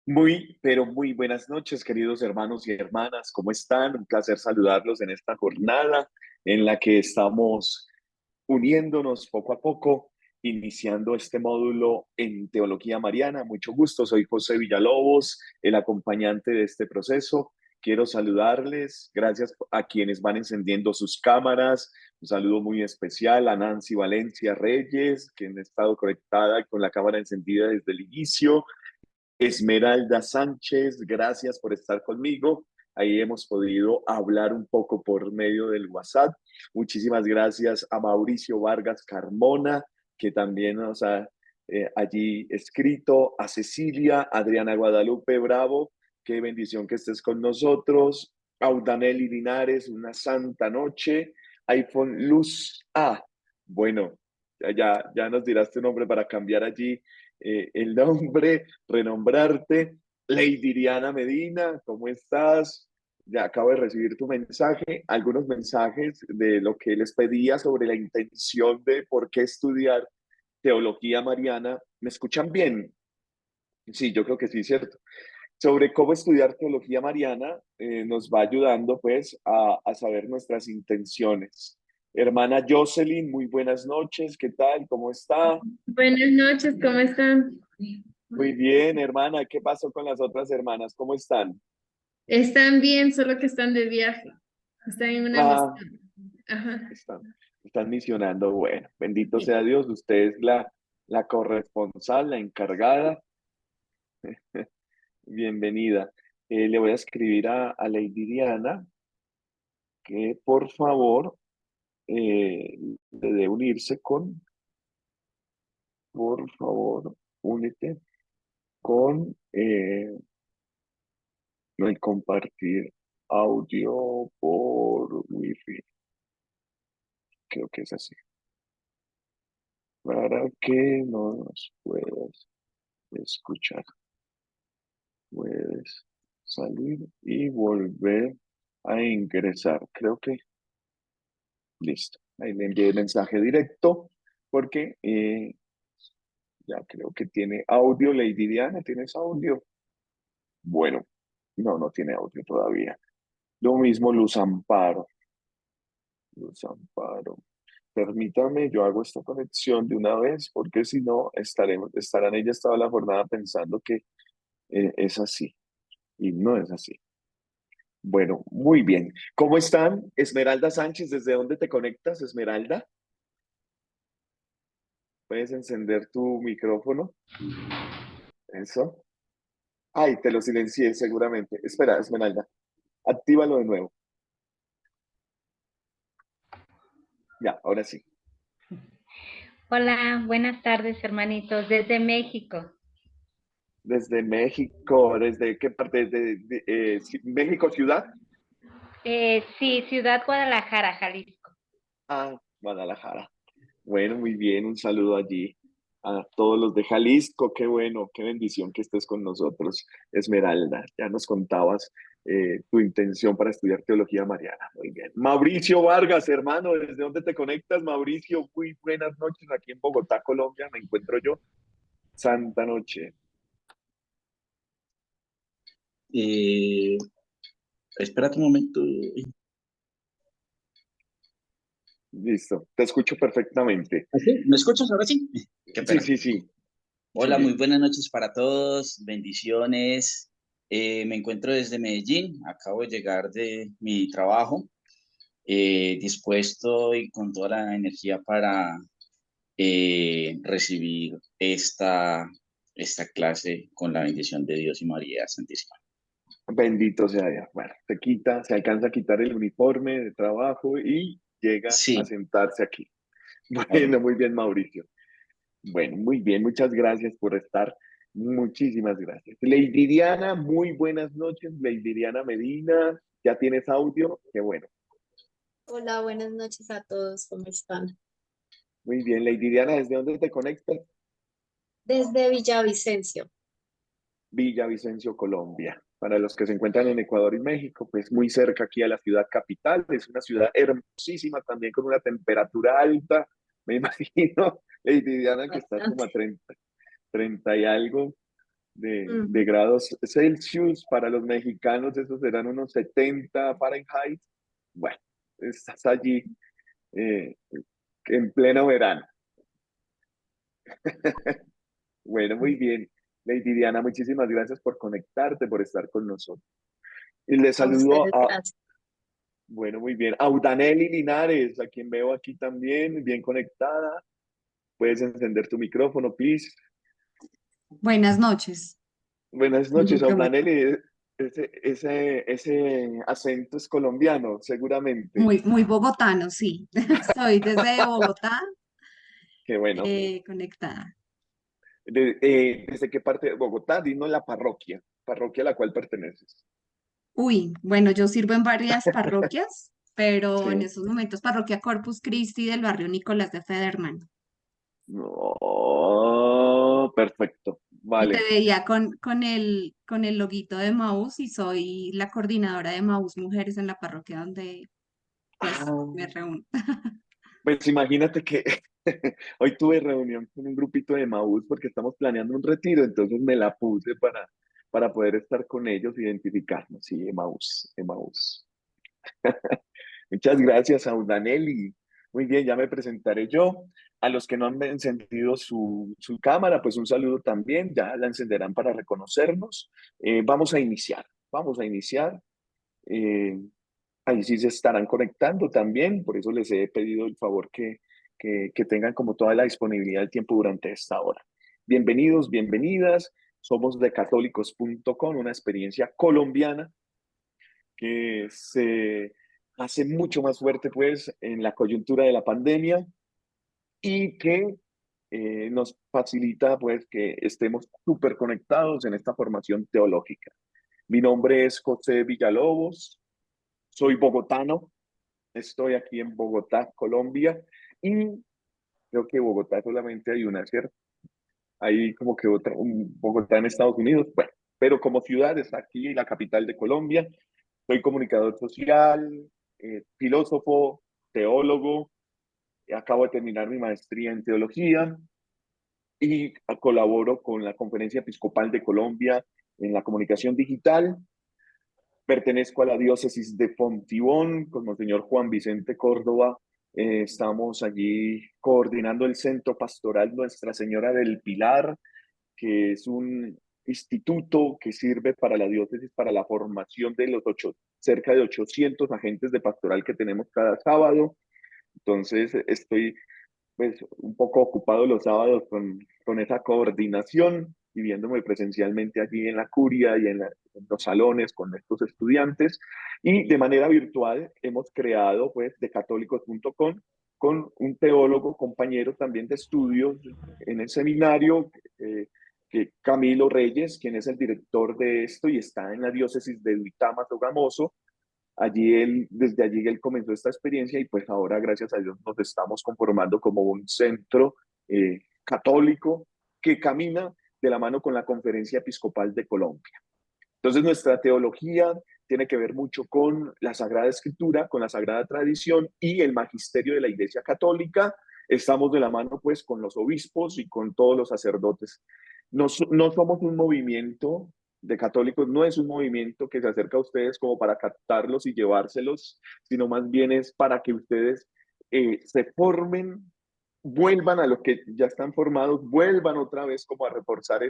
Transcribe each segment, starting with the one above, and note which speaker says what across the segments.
Speaker 1: Muy, pero muy buenas noches, queridos hermanos y hermanas. ¿Cómo están? Un placer saludarlos en esta jornada en la que estamos uniéndonos poco a poco, iniciando este módulo en Teología Mariana. Mucho gusto, soy José Villalobos, el acompañante de este proceso. Quiero saludarles, gracias a quienes van encendiendo sus cámaras. Un saludo muy especial a Nancy Valencia Reyes, quien ha estado conectada con la cámara encendida desde el inicio. Esmeralda Sánchez, gracias por estar conmigo. Ahí hemos podido hablar un poco por medio del WhatsApp. Muchísimas gracias a Mauricio Vargas Carmona, que también nos ha allí escrito, a Cecilia, Adriana Guadalupe Bravo, qué bendición que estés con nosotros, a Udaneli Linares, una santa noche, iPhone Luz A. Bueno, ya nos dirás tu nombre para cambiar allí el nombre, renombrarte. Lady Diana Medina, ¿cómo estás? Ya acabo de recibir tu mensaje, algunos mensajes de lo que les pedía sobre la intención de por qué estudiar teología mariana. ¿Me escuchan bien? Sí, yo creo que sí, cierto. Sobre cómo estudiar teología mariana, nos va ayudando pues a saber nuestras intenciones. Hermana Jocelyn, muy buenas noches, ¿qué tal? ¿Cómo está?
Speaker 2: Buenas noches, ¿cómo están?
Speaker 1: Muy bien, hermana. ¿Qué pasó con las otras hermanas? ¿Cómo están?
Speaker 2: Están bien, solo que están de viaje. Están en una
Speaker 1: Ah,
Speaker 2: misión. Ajá.
Speaker 1: están, están misionando. Bueno, bendito
Speaker 2: Sí.
Speaker 1: sea Dios. Usted es la corresponsal, la encargada. Bienvenida. Le voy a escribir a Lady Diana que por favor debe unirse por favor, únete con el compartir audio por Wi-Fi. Creo que es así. Para que nos puedas escuchar. Puedes salir y volver a ingresar. Creo que listo. Ahí le envié el mensaje directo porque ya creo que tiene audio. Lady Diana, ¿tienes audio? Bueno, no tiene audio todavía. Lo mismo Luz Amparo. Luz Amparo. Permítame, yo hago esta conexión de una vez porque si no estarán ellas toda la jornada pensando que es así y no es así. Bueno, muy bien. ¿Cómo están? Esmeralda Sánchez, ¿desde dónde te conectas, Esmeralda? ¿Puedes encender tu micrófono? Eso. Ay, te lo silencié seguramente. Espera, Esmeralda, actívalo de nuevo. Ya, ahora sí.
Speaker 3: Hola, buenas tardes, hermanitos, desde México.
Speaker 1: Desde México, ¿desde qué parte? México Ciudad?
Speaker 3: Sí, Ciudad Guadalajara, Jalisco.
Speaker 1: Ah, Guadalajara. Bueno, muy bien, un saludo allí a todos los de Jalisco. Qué bueno, qué bendición que estés con nosotros, Esmeralda. Ya nos contabas tu intención para estudiar teología mariana. Muy bien. Mauricio Vargas, hermano, ¿desde dónde te conectas, Mauricio? Muy buenas noches aquí en Bogotá, Colombia. Me encuentro yo. Santa noche.
Speaker 4: Eh, Espérate un momento.
Speaker 1: Listo, te escucho perfectamente.
Speaker 4: ¿Sí? ¿Me escuchas ahora sí? Qué
Speaker 1: Sí,
Speaker 4: pena.
Speaker 1: sí, sí.
Speaker 4: Hola, muy
Speaker 1: Sigue.
Speaker 4: buenas noches para todos. Bendiciones. Me encuentro desde Medellín. Acabo de llegar de mi trabajo. Dispuesto y con toda la energía para recibir esta clase con la bendición de Dios y María Santísima.
Speaker 1: Bendito sea Dios. Bueno, se alcanza a quitar el uniforme de trabajo y llega a
Speaker 4: Sí,
Speaker 1: sentarse aquí.
Speaker 4: amén.
Speaker 1: Bueno, muy bien, Mauricio. Bueno, muy bien, muchas gracias por estar. Muchísimas gracias. Lady Diana, muy buenas noches. Lady Diana Medina, ¿ya tienes audio? Qué bueno.
Speaker 5: Hola, buenas noches a todos, ¿cómo están?
Speaker 1: Muy bien, Lady Diana, ¿desde dónde te conectas?
Speaker 5: Desde Villavicencio.
Speaker 1: Villavicencio, Colombia. Para los que se encuentran en Ecuador y México, pues muy cerca aquí a la ciudad capital. Es una ciudad hermosísima, también con una temperatura alta. Me imagino, Lady Diana, que estás como a
Speaker 5: Bastante.
Speaker 1: 30 y algo. de grados Celsius. Para los mexicanos esos serán unos 70 Fahrenheit. Bueno, estás allí eh, en pleno verano. Bueno, muy bien. Lady Diana, muchísimas gracias por conectarte, por estar con nosotros. Y le
Speaker 5: A
Speaker 1: saludo
Speaker 5: ustedes,
Speaker 1: a,
Speaker 5: gracias.
Speaker 1: bueno, muy bien, a Udaneli Linares, a quien veo aquí también, bien conectada. Puedes encender tu micrófono, please.
Speaker 6: Buenas noches.
Speaker 1: Buenas
Speaker 6: Muy
Speaker 1: noches,
Speaker 6: prometo.
Speaker 1: Audanelli. Ese acento es colombiano, seguramente.
Speaker 6: Muy bogotano, sí. Estoy desde Bogotá,
Speaker 1: Qué bueno.
Speaker 6: conectada.
Speaker 1: ¿Desde qué parte de Bogotá? Dinos la parroquia a la cual perteneces.
Speaker 6: Uy, bueno, yo sirvo en varias parroquias, pero en
Speaker 1: Sí.
Speaker 6: estos momentos parroquia Corpus Christi del barrio Nicolás de Federman.
Speaker 1: No, perfecto.
Speaker 6: Y te
Speaker 1: Vale.
Speaker 6: veía con el loguito de Maús y soy la coordinadora de Maús Mujeres en la parroquia donde pues
Speaker 1: Ah,
Speaker 6: me reúno.
Speaker 1: pues imagínate que hoy tuve reunión con un grupito de Maús porque estamos planeando un retiro, entonces me la puse para poder estar con ellos, identificarnos. Sí, Emaús, Emaús. Muchas gracias, Audanelli. Muy bien, ya me presentaré yo. A los que no han encendido su cámara, pues un saludo también. Ya la encenderán para reconocernos. Vamos a iniciar. Vamos a iniciar. Eh, Ahí sí se estarán conectando también. Por eso les he pedido el favor que tengan como toda la disponibilidad del tiempo durante esta hora. Bienvenidos, bienvenidas. Somos de católicos.com, una experiencia colombiana que se hace mucho más fuerte pues en la coyuntura de la pandemia y que nos facilita pues que estemos súper conectados en esta formación teológica. Mi nombre es José Villalobos, soy bogotano, estoy aquí en Bogotá, Colombia, y creo que Bogotá solamente hay una, ¿cierto? Hay como que otra, un Bogotá en Estados Unidos, bueno, pero como ciudad está aquí la capital de Colombia. Soy comunicador social, filósofo, teólogo. Acabo de terminar mi maestría en teología y colaboro con la Conferencia Episcopal de Colombia en la comunicación digital. Pertenezco a la diócesis de Fontibón con Monseñor Juan Vicente Córdoba. Estamos allí coordinando el Centro Pastoral Nuestra Señora del Pilar, que es un instituto que sirve para la diócesis, para la formación de los cerca de 800 agentes de pastoral que tenemos cada sábado. Entonces estoy pues un poco ocupado los sábados con esa coordinación y viéndome presencialmente allí en la curia y en los salones con estos estudiantes. Y de manera virtual hemos creado pues de católicos.com con un teólogo, compañero también de estudios en el seminario, que Camilo Reyes, quien es el director de esto y está en la diócesis de Duitama, Sogamoso. Desde allí él comenzó esta experiencia y pues ahora, gracias a Dios, nos estamos conformando como un centro católico que camina de la mano con la Conferencia Episcopal de Colombia. Entonces, nuestra teología tiene que ver mucho con la Sagrada Escritura, con la Sagrada Tradición y el magisterio de la Iglesia Católica. Estamos de la mano, pues, con los obispos y con todos los sacerdotes. No somos un movimiento de católicos, no es un movimiento que se acerca a ustedes como para captarlos y llevárselos, sino más bien es para que ustedes se formen, vuelvan a los que ya están formados, vuelvan otra vez como a reforzar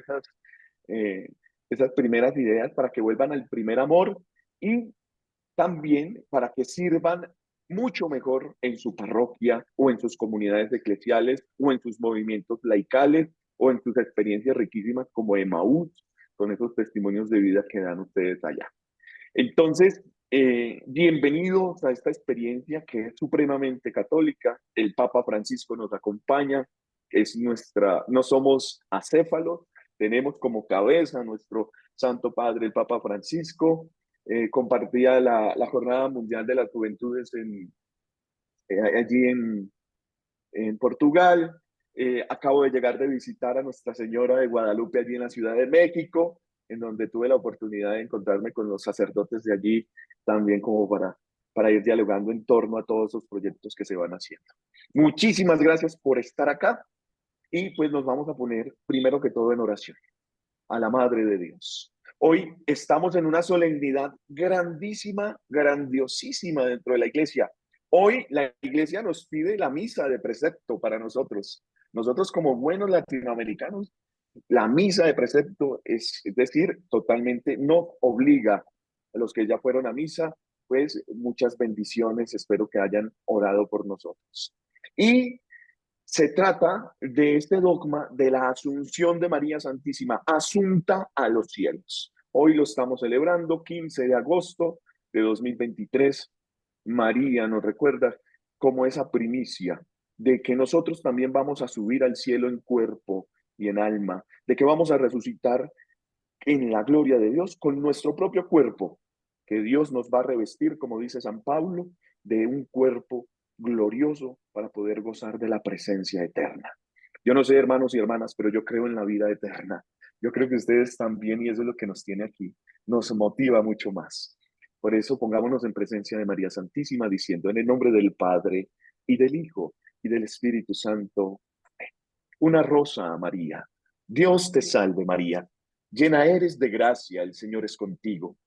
Speaker 1: eh, esas primeras ideas, para que vuelvan al primer amor y también para que sirvan mucho mejor en su parroquia o en sus comunidades eclesiales o en sus movimientos laicales o en sus experiencias riquísimas como Emaús, con esos testimonios de vida que dan ustedes allá. Entonces, bienvenidos a esta experiencia que es supremamente católica. El Papa Francisco nos acompaña, no somos acéfalos, tenemos como cabeza a nuestro Santo Padre, el Papa Francisco. Compartía la Jornada Mundial de las Juventudes allí en Portugal. Acabo de llegar de visitar a Nuestra Señora de Guadalupe allí en la Ciudad de México, en donde tuve la oportunidad de encontrarme con los sacerdotes de allí, también como para ir dialogando en torno a todos esos proyectos que se van haciendo. Muchísimas gracias por estar acá y pues nos vamos a poner primero que todo en oración. a la Madre de Dios. Hoy estamos en una solemnidad grandísima, grandiosísima dentro de la iglesia. Hoy la iglesia nos pide la misa de precepto para nosotros. Nosotros como buenos latinoamericanos, la misa de precepto es decir, totalmente no obliga a los que ya fueron a misa, pues muchas bendiciones, espero que hayan orado por nosotros. Y se trata de este dogma de la Asunción de María Santísima, asunta a los cielos. Hoy lo estamos celebrando, 15 de agosto de 2023. María nos recuerda como esa primicia de que nosotros también vamos a subir al cielo en cuerpo y en alma, de que vamos a resucitar en la gloria de Dios con nuestro propio cuerpo, que Dios nos va a revestir, como dice San Pablo, de un cuerpo glorioso para poder gozar de la presencia eterna. Yo no sé, hermanos y hermanas, pero yo creo en la vida eterna. Yo creo que ustedes también, y eso es lo que nos tiene aquí, nos motiva mucho más. Por eso pongámonos en presencia de María Santísima, diciendo en el nombre del Padre, y del Hijo, y del Espíritu Santo. Amén. Una rosa a María. Dios te salve, María. Llena eres de gracia, el Señor es contigo.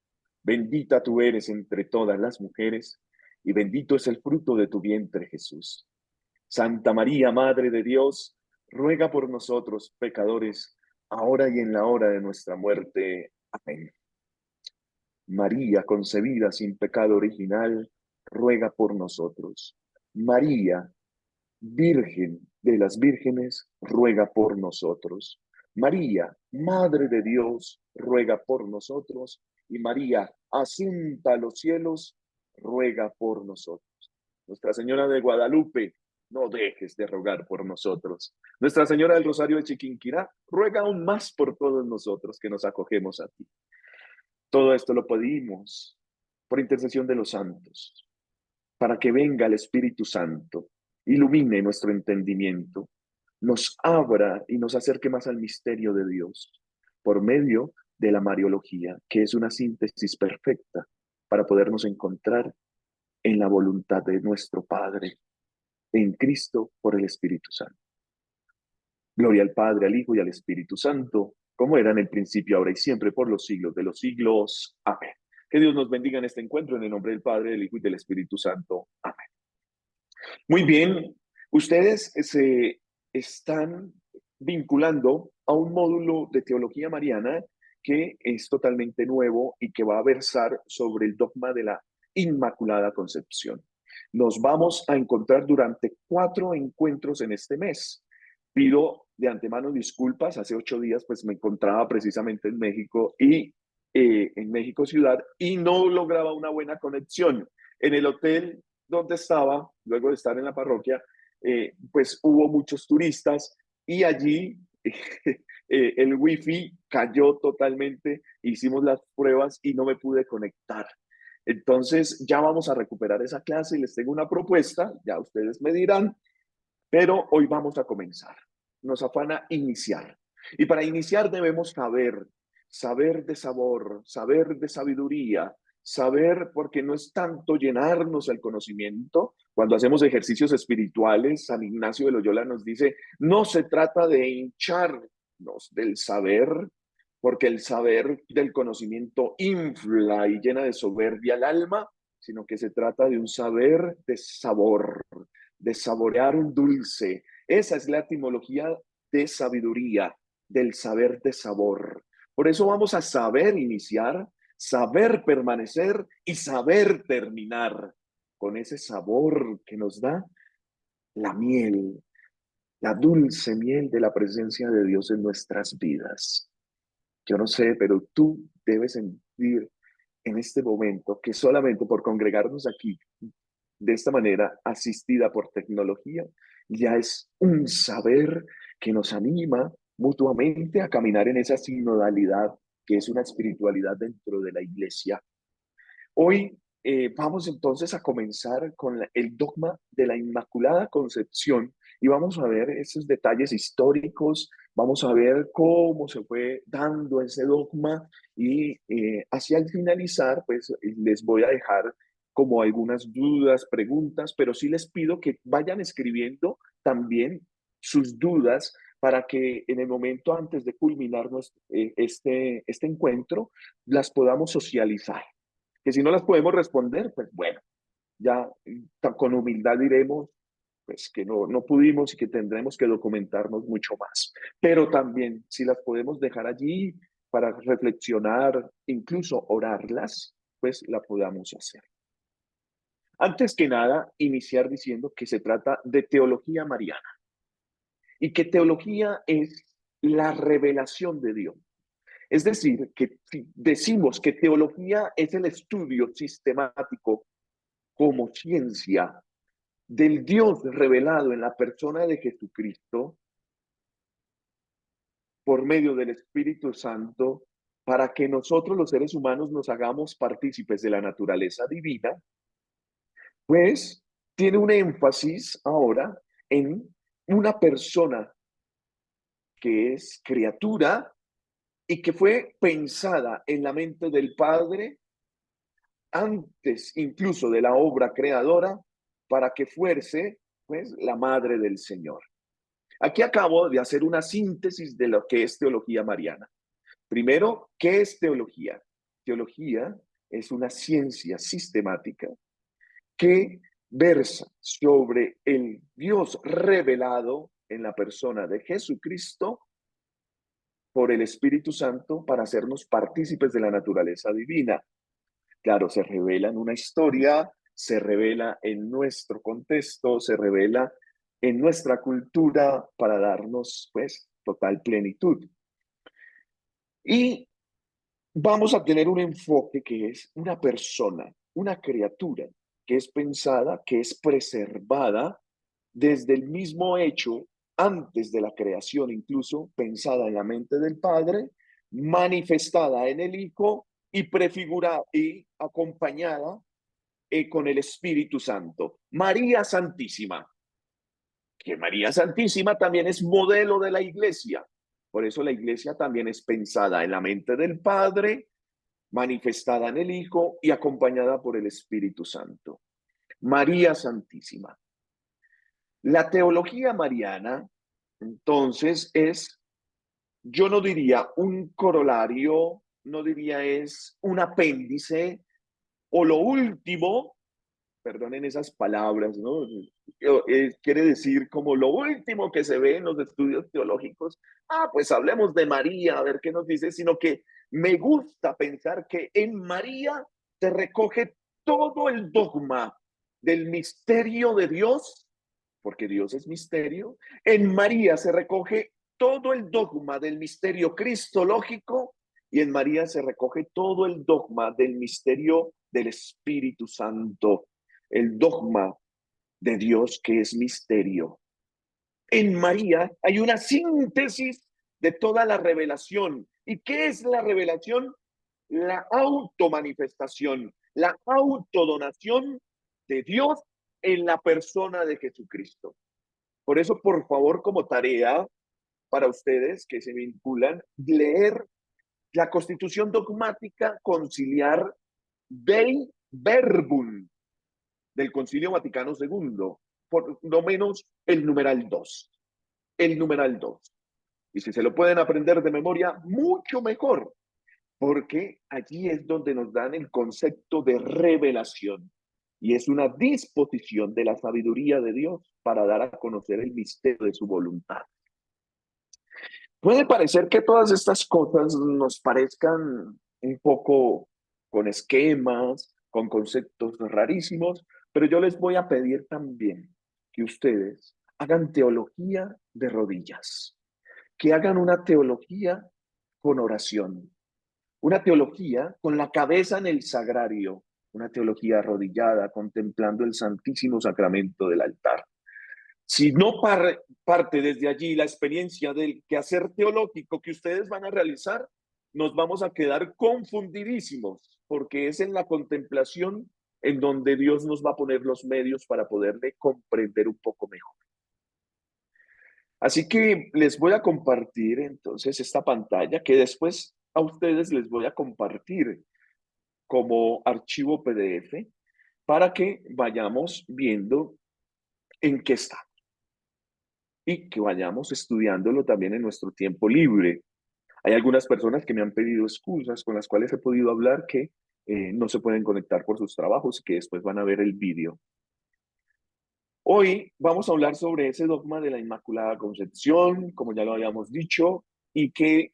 Speaker 1: Bendita tú eres entre todas las mujeres, y bendito es el fruto de tu vientre, Jesús. Santa María, Madre de Dios, ruega por nosotros, pecadores, ahora y en la hora de nuestra muerte. Amén. María, concebida sin pecado original, ruega por nosotros. María, Virgen de las vírgenes, ruega por nosotros. María, Madre de Dios, ruega por nosotros. Y María, asunta a los cielos, ruega por nosotros. Nuestra Señora de Guadalupe, no dejes de rogar por nosotros. Nuestra Señora del Rosario de Chiquinquirá, ruega aún más por todos nosotros que nos acogemos a ti. Todo esto lo pedimos por intercesión de los santos, para que venga el Espíritu Santo, ilumine nuestro entendimiento, nos abra y nos acerque más al misterio de Dios, por medio de la Mariología, que es una síntesis perfecta para podernos encontrar en la voluntad de nuestro Padre, en Cristo por el Espíritu Santo. Gloria al Padre, al Hijo y al Espíritu Santo, como era en el principio, ahora y siempre, por los siglos de los siglos. Amén. Que Dios nos bendiga en este encuentro, en el nombre del Padre, del Hijo y del Espíritu Santo. Amén. Muy bien, ustedes se están vinculando a un módulo de teología mariana que es totalmente nuevo y que va a versar sobre el dogma de la Inmaculada Concepción. Nos vamos a encontrar durante 4 encuentros en este mes. Pido de antemano disculpas, hace 8 días pues me encontraba precisamente en México en México ciudad, y no lograba una buena conexión. En el hotel donde estaba, luego de estar en la parroquia, pues hubo muchos turistas y allí el wifi cayó totalmente, hicimos las pruebas y no me pude conectar. Entonces ya vamos a recuperar esa clase y les tengo una propuesta, ya ustedes me dirán, pero hoy vamos a comenzar. Nos afana iniciar. Y para iniciar debemos saber de sabor, saber de sabiduría, saber, porque no es tanto llenarnos el conocimiento. Cuando hacemos ejercicios espirituales, San Ignacio de Loyola nos dice, no se trata de hincharnos del saber, porque el saber del conocimiento infla y llena de soberbia al alma, sino que se trata de un saber de sabor, de saborear un dulce. Esa es la etimología de sabiduría, del saber de sabor. Por eso vamos a saber iniciar, saber permanecer y saber terminar con ese sabor que nos da la miel, la dulce miel de la presencia de Dios en nuestras vidas. Yo no sé, pero tú debes sentir en este momento que solamente por congregarnos aquí de esta manera, asistida por tecnología, ya es un saber que nos anima mutuamente a caminar en esa sinodalidad que es una espiritualidad dentro de la iglesia. Hoy vamos entonces a comenzar con el dogma de la Inmaculada Concepción y vamos a ver esos detalles históricos, vamos a ver cómo se fue dando ese dogma y hacia el finalizar, pues les voy a dejar como algunas dudas, preguntas, pero sí les pido que vayan escribiendo también sus dudas para que en el momento antes de culminar este encuentro, las podamos socializar. Que si no las podemos responder, pues bueno, ya con humildad diremos pues que no pudimos y que tendremos que documentarnos mucho más. Pero también si las podemos dejar allí para reflexionar, incluso orarlas, pues la podamos hacer. Antes que nada, iniciar diciendo que se trata de teología mariana y que teología es la revelación de Dios. Es decir, que si decimos que teología es el estudio sistemático como ciencia del Dios revelado en la persona de Jesucristo por medio del Espíritu Santo, para que nosotros los seres humanos nos hagamos partícipes de la naturaleza divina, pues tiene un énfasis ahora en una persona que es criatura y que fue pensada en la mente del Padre antes incluso de la obra creadora para que fuese pues la madre del Señor. Aquí acabo de hacer una síntesis de lo que es teología mariana. Primero, ¿qué es teología? Teología es una ciencia sistemática que versa sobre el Dios revelado en la persona de Jesucristo por el Espíritu Santo para hacernos partícipes de la naturaleza divina. Claro, se revela en una historia, se revela en nuestro contexto, se revela en nuestra cultura para darnos, pues, total plenitud. Y vamos a tener un enfoque que es una persona, una criatura, que es pensada, que es preservada desde el mismo hecho, antes de la creación, incluso pensada en la mente del Padre, manifestada en el Hijo y prefigurada y acompañada con el Espíritu Santo. María Santísima, que María Santísima también es modelo de la iglesia. Por eso la iglesia también es pensada en la mente del Padre, manifestada en el Hijo y acompañada por el Espíritu Santo. María Santísima. La teología mariana, entonces, es, yo no diría un corolario, no diría es un apéndice o lo último, perdonen esas palabras, ¿no? Quiere decir como lo último que se ve en los estudios teológicos. Ah, pues hablemos de María, a ver qué nos dice, sino que me gusta pensar que en María se recoge todo el dogma del misterio de Dios, porque Dios es misterio. En María se recoge todo el dogma del misterio cristológico y en María se recoge todo el dogma del misterio del Espíritu Santo, el dogma de Dios que es misterio. En María hay una síntesis de toda la revelación. ¿Y qué es la revelación? La automanifestación, la autodonación de Dios en la persona de Jesucristo. Por eso, por favor, como tarea para ustedes que se vinculan, leer la Constitución Dogmática Conciliar Dei Verbum del Concilio Vaticano II, por lo menos el numeral 2. El numeral 2. Y si se lo pueden aprender de memoria, mucho mejor, porque allí es donde nos dan el concepto de revelación. Y es una disposición de la sabiduría de Dios para dar a conocer el misterio de su voluntad. Puede parecer que todas estas cosas nos parezcan un poco con esquemas, con conceptos rarísimos, pero yo les voy a pedir también que ustedes hagan teología de rodillas, que hagan una teología con oración, una teología con la cabeza en el sagrario, una teología arrodillada, contemplando el santísimo sacramento del altar. Si no parte desde allí la experiencia del quehacer teológico que ustedes van a realizar, nos vamos a quedar confundidísimos, porque es en la contemplación en donde Dios nos va a poner los medios para poderle comprender un poco mejor. Así que les voy a compartir entonces esta pantalla que después a ustedes les voy a compartir como archivo PDF para que vayamos viendo en qué está. y que vayamos estudiándolo también en nuestro tiempo libre. Hay algunas personas que me han pedido excusas con las cuales he podido hablar que no se pueden conectar por sus trabajos y que después van a ver el vídeo. Hoy vamos a hablar sobre ese dogma de la Inmaculada Concepción, como ya lo habíamos dicho, y que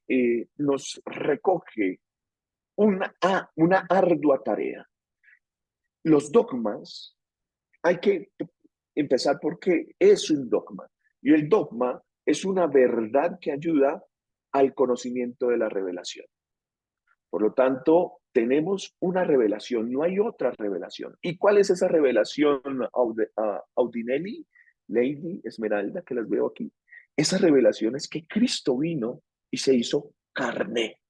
Speaker 1: nos recoge una ardua tarea. Los dogmas, hay que empezar porque es un dogma. Y el dogma es una verdad que ayuda al conocimiento de la revelación. Por lo tanto, tenemos una revelación, no hay otra revelación. ¿Y cuál es esa revelación, Audinelli, Lady Esmeralda, que las veo aquí? Esa revelación es que Cristo vino y se hizo carne.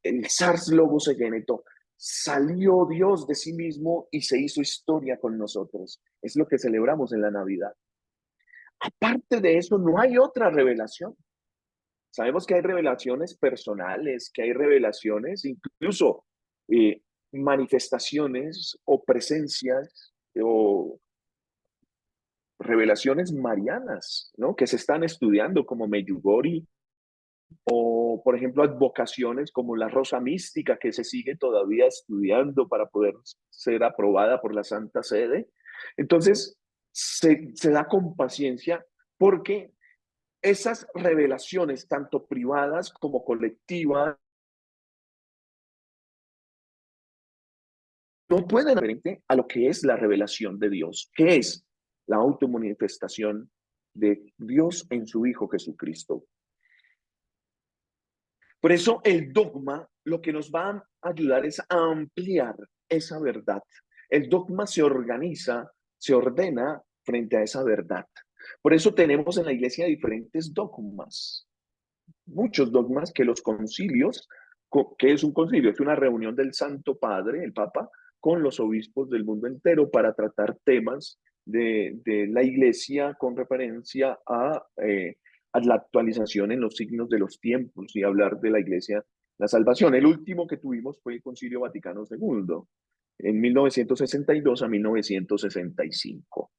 Speaker 1: El Sars Logos Egeneto. Salió Dios de sí mismo y se hizo historia con nosotros. Es lo que celebramos en la Navidad. Aparte de eso, no hay otra revelación. Sabemos que hay revelaciones personales, que hay revelaciones, incluso manifestaciones o presencias o revelaciones marianas, ¿no? Que se están estudiando como Medjugorje o, por ejemplo, advocaciones como la Rosa Mística que se sigue todavía estudiando para poder ser aprobada por la Santa Sede. Entonces, se da con paciencia porque esas revelaciones, tanto privadas como colectivas, no pueden frente a lo que es la revelación de Dios, que es la automanifestación de Dios en su Hijo Jesucristo. Por eso el dogma lo que nos va a ayudar es a ampliar esa verdad. El dogma se organiza, se ordena frente a esa verdad. Por eso tenemos en la iglesia diferentes dogmas, muchos dogmas que los concilios, que es un concilio, es una reunión del Santo Padre, el Papa, con los obispos del mundo entero para tratar temas de la iglesia con referencia a la actualización en los signos de los tiempos y hablar de la iglesia, la salvación. El último que tuvimos fue el Concilio Vaticano II, en 1962 a 1965.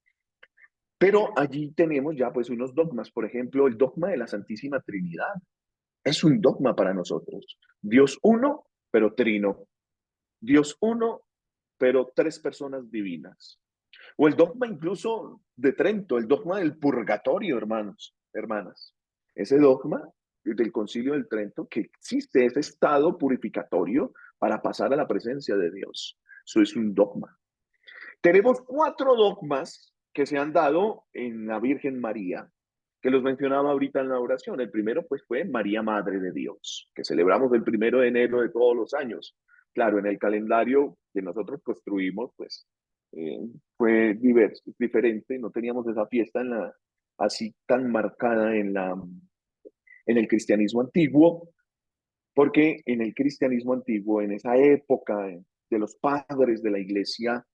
Speaker 1: Pero allí tenemos ya pues unos dogmas, por ejemplo, el dogma de la Santísima Trinidad. Es un dogma para nosotros. Dios uno, pero trino. Dios uno, pero tres personas divinas. O el dogma incluso de Trento, el dogma del purgatorio, hermanos, hermanas. Ese dogma del Concilio del Trento, que existe ese estado purificatorio para pasar a la presencia de Dios. Eso es un dogma. Tenemos 4 dogmas que se han dado en la Virgen María, que los mencionaba ahorita en la oración. El primero pues fue María Madre de Dios, que celebramos el 1 de enero de todos los años. Claro, en el calendario que nosotros construimos pues fue diferente, no teníamos esa fiesta así tan marcada en el cristianismo antiguo, porque en el cristianismo antiguo, en esa época de los padres de la iglesia,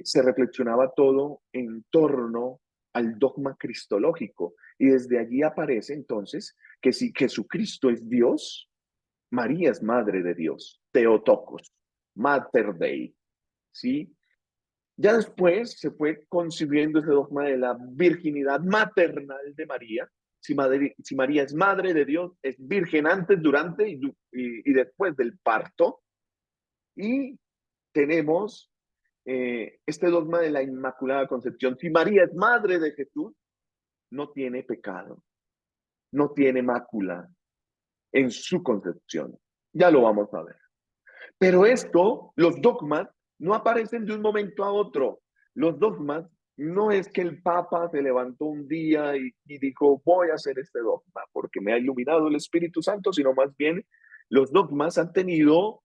Speaker 1: se reflexionaba todo en torno al dogma cristológico. Y desde allí aparece entonces que si Jesucristo es Dios, María es madre de Dios, Theotokos, Mater Dei, ¿sí? Ya después se fue concibiendo ese dogma de la virginidad maternal de María. Si María es madre de Dios, es virgen antes, durante y después del parto. Y tenemos este dogma de la Inmaculada Concepción. Si María es madre de Jesús, no tiene pecado, no tiene mácula en su concepción. Ya lo vamos a ver. Pero esto, los dogmas, no aparecen de un momento a otro. Los dogmas no es que el Papa se levantó un día y dijo, voy a hacer este dogma porque me ha iluminado el Espíritu Santo, sino más bien los dogmas han tenido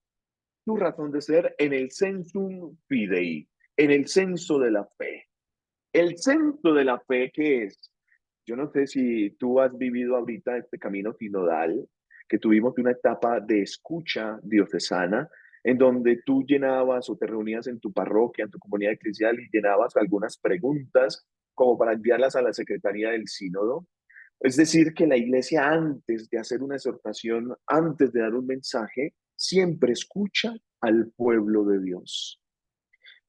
Speaker 1: su razón de ser en el sensum fidei, en el censo de la fe. El censo de la fe, ¿qué es? Yo no sé si tú has vivido ahorita este camino sinodal, que tuvimos una etapa de escucha diocesana, en donde tú llenabas o te reunías en tu parroquia, en tu comunidad eclesial y llenabas algunas preguntas como para enviarlas a la Secretaría del Sínodo. Es decir, que la iglesia antes de hacer una exhortación, antes de dar un mensaje, siempre escucha al pueblo de Dios.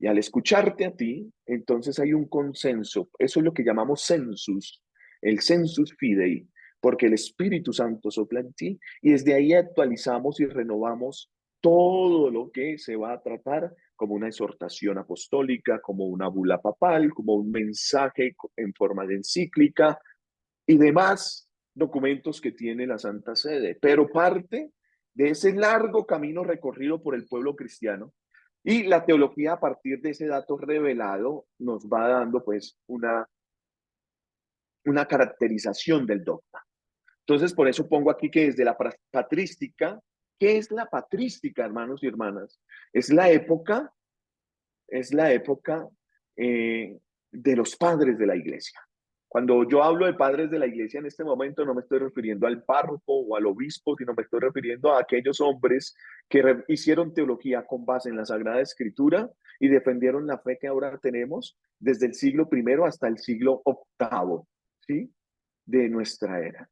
Speaker 1: Y al escucharte a ti, entonces hay un consenso. Eso es lo que llamamos census, el sensus fidei, porque el Espíritu Santo sopla en ti y desde ahí actualizamos y renovamos todo lo que se va a tratar como una exhortación apostólica, como una bula papal, como un mensaje en forma de encíclica y demás documentos que tiene la Santa Sede. Pero parte de ese largo camino recorrido por el pueblo cristiano y la teología a partir de ese dato revelado nos va dando pues una caracterización del dogma. Entonces, por eso pongo aquí que desde la patrística, ¿qué es la patrística, hermanos y hermanas? Es la época, es la época de los padres de la iglesia. Cuando yo hablo de padres de la iglesia en este momento, no me estoy refiriendo al párroco o al obispo, sino me estoy refiriendo a aquellos hombres que hicieron teología con base en la Sagrada Escritura y defendieron la fe que ahora tenemos desde el siglo I hasta el siglo VIII, ¿sí? De nuestra era.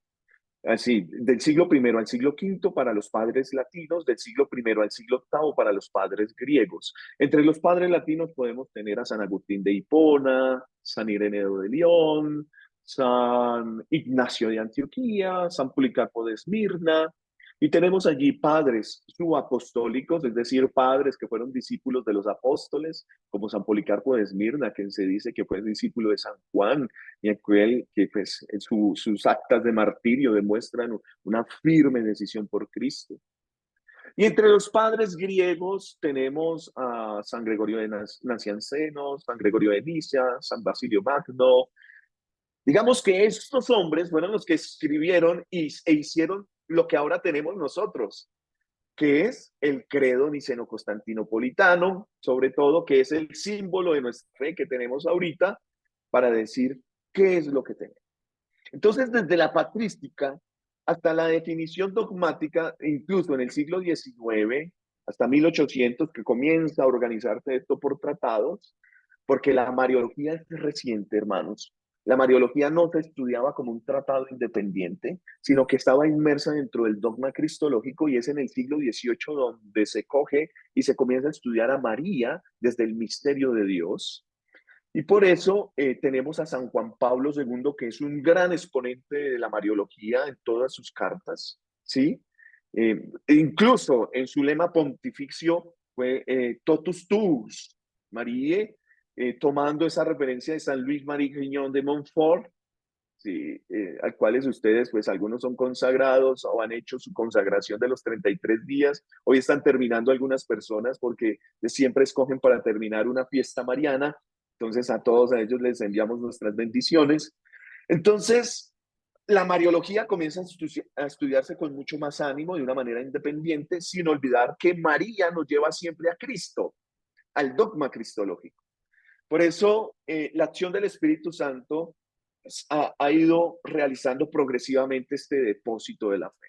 Speaker 1: Así, del siglo I al siglo V para los padres latinos, del siglo I al siglo VIII para los padres griegos. Entre los padres latinos podemos tener a San Agustín de Hipona, San Ireneo de León, San Ignacio de Antioquía, San Policarpo de Esmirna, y tenemos allí padres subapostólicos, es decir, padres que fueron discípulos de los apóstoles, como San Policarpo de Esmirna, quien se dice que fue discípulo de San Juan, y aquel que pues, en sus actas de martirio demuestran una firme decisión por Cristo. Y entre los padres griegos tenemos a San Gregorio de Nacianceno, San Gregorio de Nicia, San Basilio Magno. Digamos que estos hombres fueron los que escribieron e hicieron lo que ahora tenemos nosotros, que es el credo niceno-constantinopolitano, sobre todo, que es el símbolo de nuestra fe que tenemos ahorita para decir qué es lo que tenemos. Entonces, desde la patrística hasta la definición dogmática, incluso en el siglo XIX, hasta 1800, que comienza a organizarse esto por tratados, porque la Mariología es reciente, hermanos. La Mariología no se estudiaba como un tratado independiente, sino que estaba inmersa dentro del dogma cristológico y es en el siglo XVIII donde se coge y se comienza a estudiar a María desde el misterio de Dios. Y por eso tenemos a San Juan Pablo II, que es un gran exponente de la Mariología en todas sus cartas, ¿sí? Incluso en su lema pontificio fue Totus Tuus, Marie, tomando esa referencia de San Luis Marie Grignon de Montfort, sí, al cuales ustedes, pues algunos son consagrados o han hecho su consagración de los 33 días. Hoy están terminando algunas personas porque siempre escogen para terminar una fiesta mariana. Entonces a todos a ellos les enviamos nuestras bendiciones. Entonces, la Mariología comienza a estudiarse con mucho más ánimo, de una manera independiente, sin olvidar que María nos lleva siempre a Cristo, al dogma cristológico. Por eso, la acción del Espíritu Santo ha ido realizando progresivamente este depósito de la fe.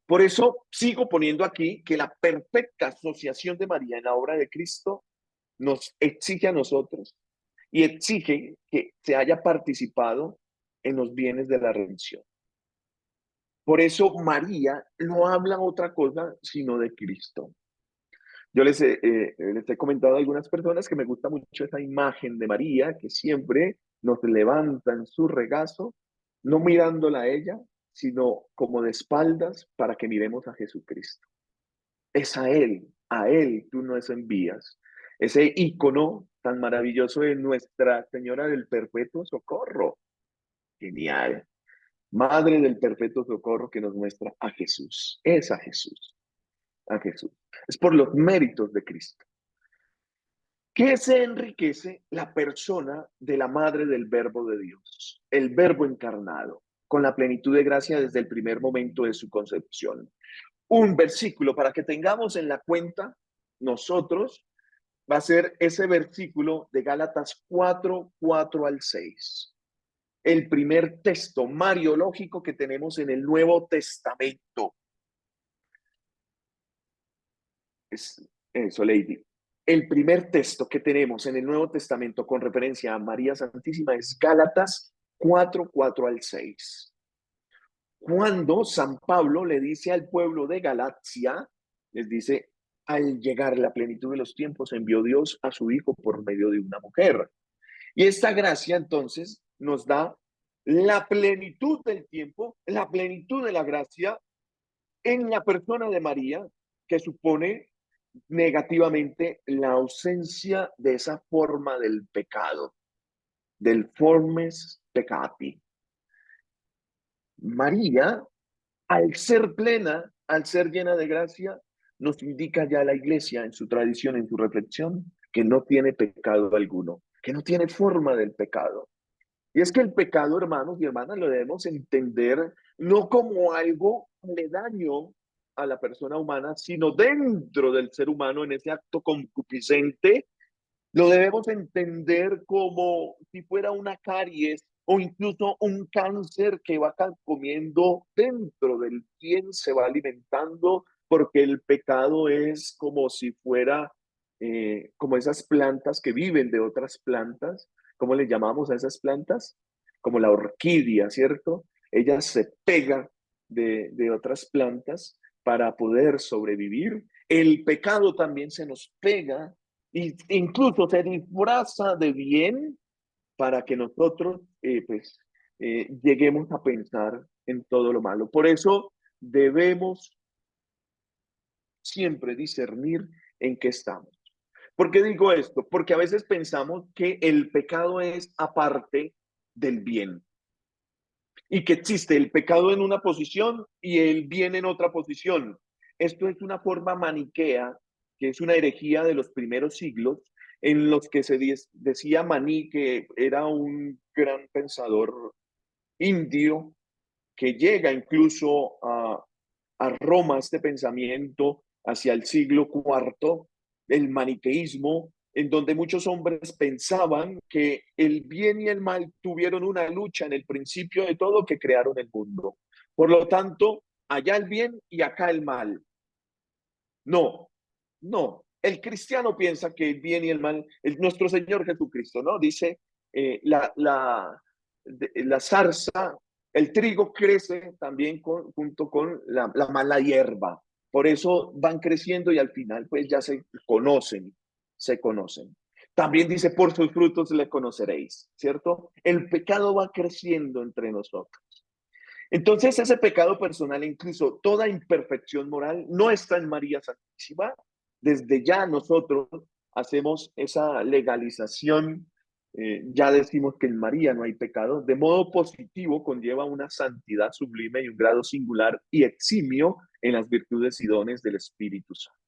Speaker 1: Por eso sigo poniendo aquí que la perfecta asociación de María en la obra de Cristo nos exige a nosotros y exige que se haya participado en los bienes de la redención. Por eso María no habla otra cosa sino de Cristo. Yo les he comentado a algunas personas que me gusta mucho esa imagen de María que siempre nos levanta en su regazo, no mirándola a ella, sino como de espaldas para que miremos a Jesucristo. Es a Él tú nos envías. Ese ícono tan maravilloso de Nuestra Señora del Perpetuo Socorro. Genial. Madre del Perpetuo Socorro que nos muestra a Jesús. Es a Jesús. A Jesús. Es por los méritos de Cristo. ¿Qué se enriquece? La persona de la Madre del Verbo de Dios, el Verbo encarnado, con la plenitud de gracia desde el primer momento de su concepción. Un versículo para que tengamos en la cuenta nosotros va a ser ese versículo de Gálatas 4 al 6. El primer texto mariológico que tenemos en el Nuevo Testamento. Eso, Lady. El primer texto que tenemos en el Nuevo Testamento con referencia a María Santísima es Gálatas 4 al 6. Cuando San Pablo le dice al pueblo de Galacia, les dice, al llegar la plenitud de los tiempos, envió Dios a su Hijo por medio de una mujer. Y esta gracia entonces nos da la plenitud del tiempo, la plenitud de la gracia en la persona de María, que supone negativamente la ausencia de esa forma del pecado, del formes peccati. María, al ser plena, al ser llena de gracia, nos indica ya la iglesia en su tradición, en su reflexión, que no tiene pecado alguno, que no tiene forma del pecado. Y es que el pecado, hermanos y hermanas, lo debemos entender no como algo aledaño a la persona humana, sino dentro del ser humano, en ese acto concupiscente, lo debemos entender como si fuera una caries o incluso un cáncer que va comiendo dentro del quien se va alimentando, porque el pecado es como si fuera como esas plantas que viven de otras plantas. ¿Cómo le llamamos a esas plantas? Como la orquídea, ¿cierto? Ella se pega de otras plantas para poder sobrevivir. El pecado también se nos pega y incluso se disfraza de bien para que nosotros lleguemos a pensar en todo lo malo. Por eso debemos siempre discernir en qué estamos. ¿Por qué digo esto? Porque a veces pensamos que el pecado es aparte del bien y que existe el pecado en una posición y el bien en otra posición. Esto es una forma maniquea, que es una herejía de los primeros siglos, en los que se decía Maní, que era un gran pensador indio, que llega incluso a Roma este pensamiento hacia el siglo IV, el maniqueísmo, en donde muchos hombres pensaban que el bien y el mal tuvieron una lucha en el principio de todo que crearon el mundo. Por lo tanto, allá el bien y acá el mal. No, no. El cristiano piensa que el bien y el mal, nuestro Señor Jesucristo, ¿no? Dice, la zarza, el trigo crece también junto con la mala hierba. Por eso van creciendo y al final pues ya se conocen, se conocen. También dice, por sus frutos le conoceréis, ¿cierto? El pecado va creciendo entre nosotros. Entonces ese pecado personal, incluso toda imperfección moral, no está en María Santísima. Desde ya nosotros hacemos esa legalización, ya decimos que en María no hay pecado, de modo positivo conlleva una santidad sublime y un grado singular y eximio en las virtudes y dones del Espíritu Santo.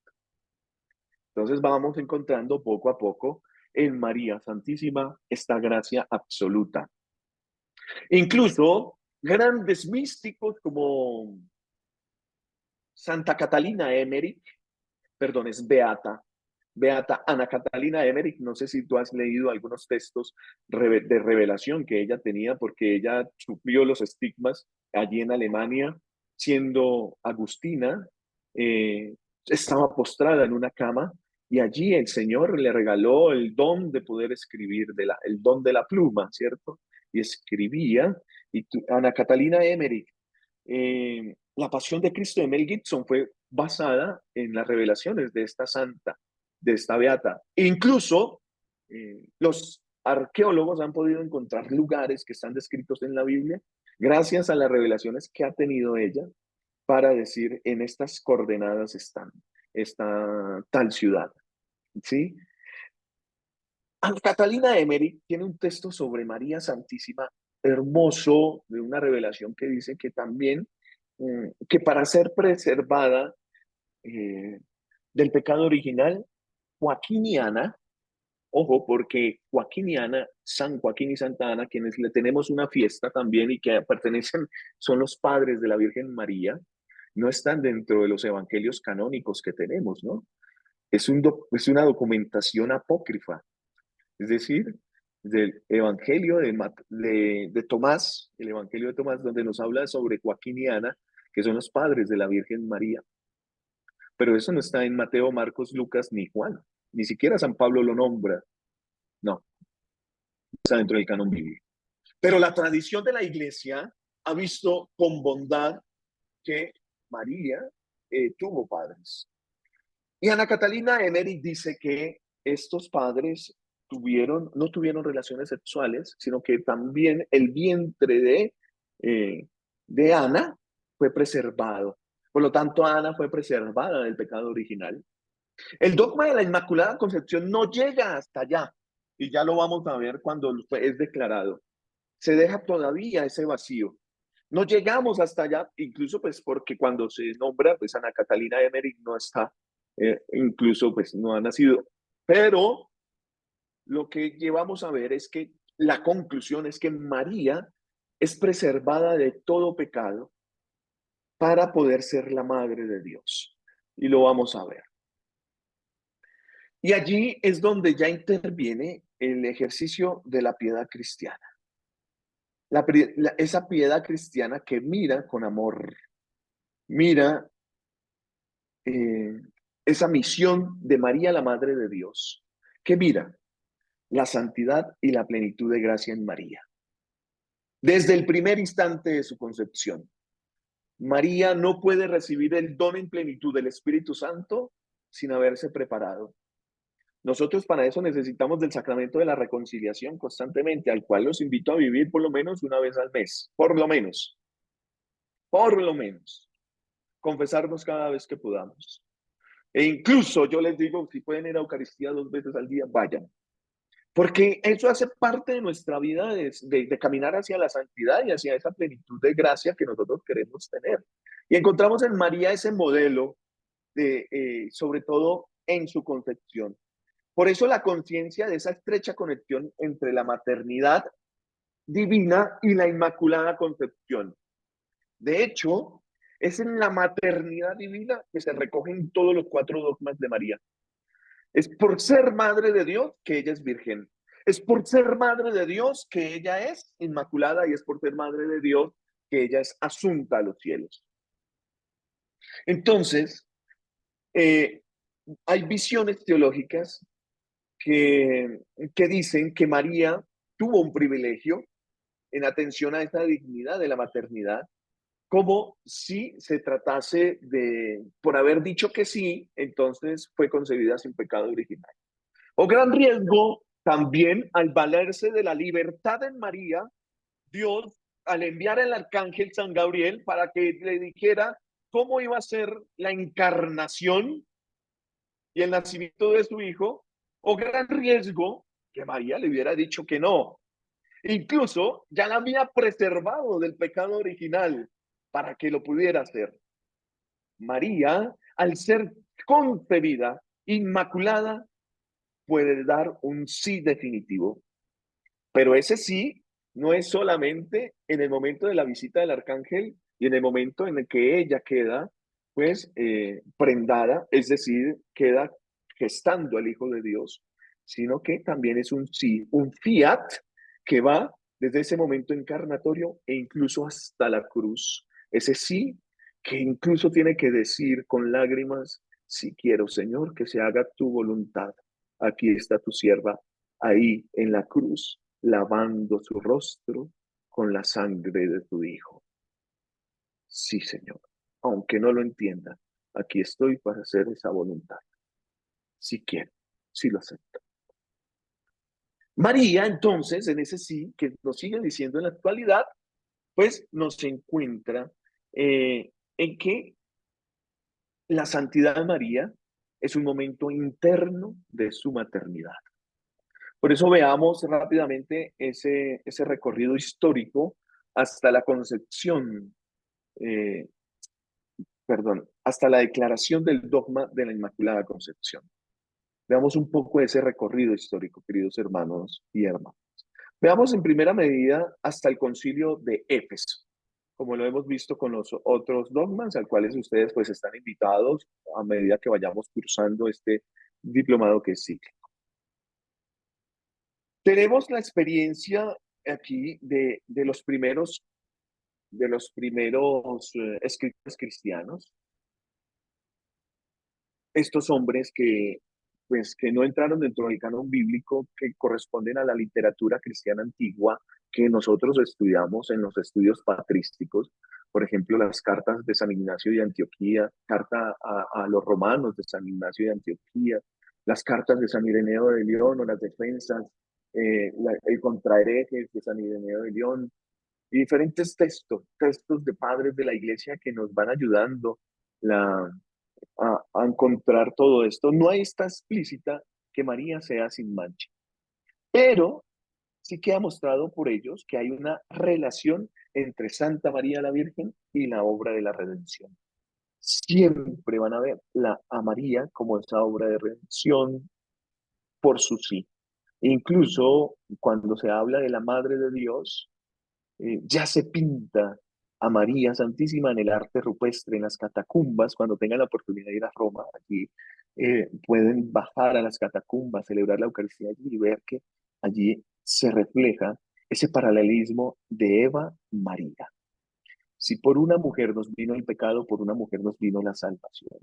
Speaker 1: Entonces vamos encontrando poco a poco en María Santísima esta gracia absoluta. Incluso grandes místicos como Santa Catalina Emmerich, perdón, es Beata Ana Catalina Emmerich, no sé si tú has leído algunos textos de revelación que ella tenía, porque ella sufrió los estigmas allí en Alemania, siendo agustina, estaba postrada en una cama y allí el Señor le regaló el don de poder escribir, el don de la pluma, ¿cierto? Y escribía, y Ana Catalina Emmerich, la Pasión de Cristo de Mel Gibson fue basada en las revelaciones de esta santa, de esta beata. E incluso los arqueólogos han podido encontrar lugares que están descritos en la Biblia gracias a las revelaciones que ha tenido ella para decir en estas coordenadas están esta tal ciudad, ¿sí? Ana Catalina Emery tiene un texto sobre María Santísima hermoso, de una revelación que dice que también, que para ser preservada del pecado original, Joaquín y Ana, ojo, porque Joaquín y Ana, San Joaquín y Santa Ana, quienes le tenemos una fiesta también y que pertenecen, son los padres de la Virgen María, no están dentro de los evangelios canónicos que tenemos, ¿no? Es una documentación apócrifa, es decir, del Evangelio de Tomás, el Evangelio de Tomás, donde nos habla sobre Joaquín y Ana, que son los padres de la Virgen María. Pero eso no está en Mateo, Marcos, Lucas ni Juan. Ni siquiera San Pablo lo nombra. No, está dentro del canon bíblico. Pero la tradición de la iglesia ha visto con bondad que María tuvo padres. Y Ana Catalina Emmerich dice que estos padres no tuvieron relaciones sexuales, sino que también el vientre de Ana fue preservado. Por lo tanto, Ana fue preservada del pecado original. El dogma de la Inmaculada Concepción no llega hasta allá, y ya lo vamos a ver cuando es declarado. Se deja todavía ese vacío. No llegamos hasta allá, incluso pues porque cuando se nombra, pues Ana Catalina Emmerich no está, incluso pues no ha nacido. Pero lo que llevamos a ver es que la conclusión es que María es preservada de todo pecado para poder ser la madre de Dios. Y lo vamos a ver. Y allí es donde ya interviene el ejercicio de la piedad cristiana. Esa piedad cristiana que mira con amor, mira esa misión de María, la Madre de Dios, que mira la santidad y la plenitud de gracia en María. Desde el primer instante de su concepción, María no puede recibir el don en plenitud del Espíritu Santo sin haberse preparado. Nosotros para eso necesitamos del sacramento de la reconciliación constantemente, al cual los invito a vivir por lo menos una vez al mes, por lo menos, confesarnos cada vez que podamos. E incluso yo les digo, si pueden ir a Eucaristía 2 veces al día, vayan. Porque eso hace parte de nuestra vida, de caminar hacia la santidad y hacia esa plenitud de gracia que nosotros queremos tener. Y encontramos en María ese modelo, sobre todo en su concepción. Por eso la conciencia de esa estrecha conexión entre la maternidad divina y la Inmaculada Concepción. De hecho, es en la maternidad divina que se recogen todos los 4 dogmas de María. Es por ser madre de Dios que ella es virgen. Es por ser madre de Dios que ella es inmaculada y es por ser madre de Dios que ella es asunta a los cielos. Entonces, hay visiones teológicas que dicen que María tuvo un privilegio en atención a esta dignidad de la maternidad, como si se tratase de, por haber dicho que sí, entonces fue concebida sin pecado original. O gran riesgo también al valerse de la libertad en María, Dios, al enviar al arcángel San Gabriel para que le dijera cómo iba a ser la encarnación y el nacimiento de su hijo, o gran riesgo que María le hubiera dicho que no. Incluso ya la había preservado del pecado original para que lo pudiera hacer. María, al ser concebida, inmaculada, puede dar un sí definitivo. Pero ese sí no es solamente en el momento de la visita del arcángel y en el momento en el que ella queda, pues, prendada, es decir, queda gestando al Hijo de Dios, sino que también es un sí, un fiat que va desde ese momento encarnatorio e incluso hasta la cruz. Ese sí que incluso tiene que decir con lágrimas, si quiero, Señor, que se haga tu voluntad. Aquí está tu sierva, ahí en la cruz, lavando su rostro con la sangre de tu Hijo. Sí, Señor, aunque no lo entienda, aquí estoy para hacer esa voluntad. Si quiero, si lo acepto. María, entonces, en ese sí, que nos sigue diciendo en la actualidad, pues nos encuentra en que la santidad de María es un momento interno de su maternidad. Por eso veamos rápidamente ese recorrido histórico hasta la concepción, hasta la declaración del dogma de la Inmaculada Concepción. Veamos un poco ese recorrido histórico, queridos hermanos y hermanas. Veamos en primera medida hasta el concilio de Éfeso, como lo hemos visto con los otros dogmas, al cuales ustedes pues están invitados a medida que vayamos cursando este diplomado que es cíclico. Tenemos la experiencia aquí de los primeros escritores cristianos, estos hombres que no entraron dentro del canon bíblico, que corresponden a la literatura cristiana antigua, que nosotros estudiamos en los estudios patrísticos, por ejemplo, las cartas de San Ignacio de Antioquía, carta a los romanos de San Ignacio de Antioquía, las cartas de San Ireneo de León o las defensas, el contraherejes de San Ireneo de León, y diferentes textos de padres de la iglesia que nos van ayudando a encontrar todo esto. No está explícita que María sea sin mancha, pero sí que ha mostrado por ellos que hay una relación entre Santa María la Virgen y la obra de la redención. Siempre van a ver a María como esa obra de redención por su sí. Incluso cuando se habla de la Madre de Dios, ya se pinta a María Santísima en el arte rupestre, en las catacumbas. Cuando tengan la oportunidad de ir a Roma, allí pueden bajar a las catacumbas, celebrar la Eucaristía allí y ver que allí se refleja ese paralelismo de Eva-María. Si por una mujer nos vino el pecado, por una mujer nos vino la salvación.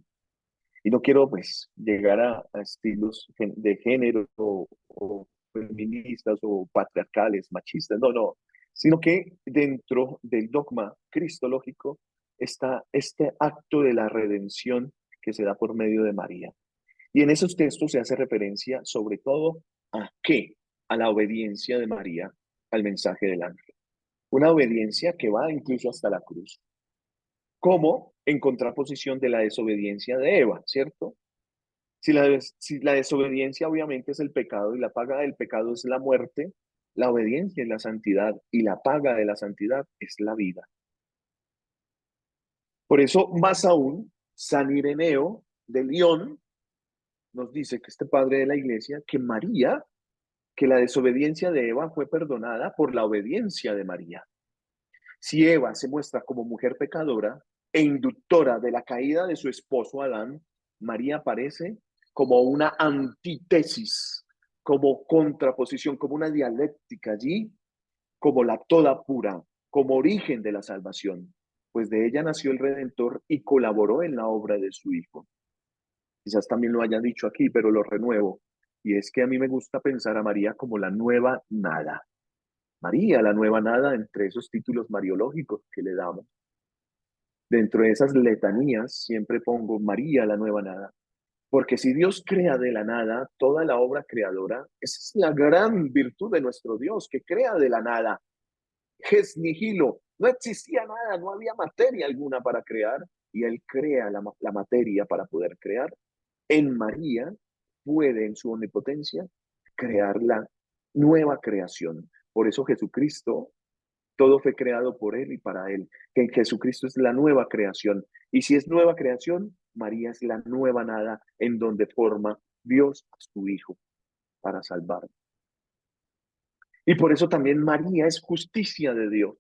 Speaker 1: Y no quiero pues llegar a estilos de género o feministas o patriarcales, machistas, no, sino que dentro del dogma cristológico está este acto de la redención que se da por medio de María. Y en esos textos se hace referencia sobre todo a qué, a la obediencia de María al mensaje del ángel. Una obediencia que va incluso hasta la cruz, como en contraposición de la desobediencia de Eva, ¿cierto? Si la desobediencia obviamente es el pecado y la paga del pecado es la muerte, la obediencia es la santidad y la paga de la santidad es la vida. Por eso, más aún, San Ireneo de León nos dice que este padre de la iglesia, que María, que la desobediencia de Eva fue perdonada por la obediencia de María. Si Eva se muestra como mujer pecadora e inductora de la caída de su esposo Adán, María aparece como una antítesis, como contraposición, como una dialéctica allí, como la toda pura, como origen de la salvación, pues de ella nació el Redentor y colaboró en la obra de su Hijo. Quizás también lo haya dicho aquí, pero lo renuevo, y es que a mí me gusta pensar a María como la nueva nada. María, la nueva nada, entre esos títulos mariológicos que le damos. Dentro de esas letanías siempre pongo María, la nueva nada. Porque si Dios crea de la nada, toda la obra creadora, esa es la gran virtud de nuestro Dios, que crea de la nada. Ges nihilo, no existía nada, no había materia alguna para crear, y Él crea la materia para poder crear. En María puede, en su omnipotencia, crear la nueva creación. Por eso Jesucristo, todo fue creado por Él y para Él. Que en Jesucristo es la nueva creación. Y si es nueva creación, María es la nueva nada en donde forma Dios a su Hijo para salvar. Y por eso también María es justicia de Dios.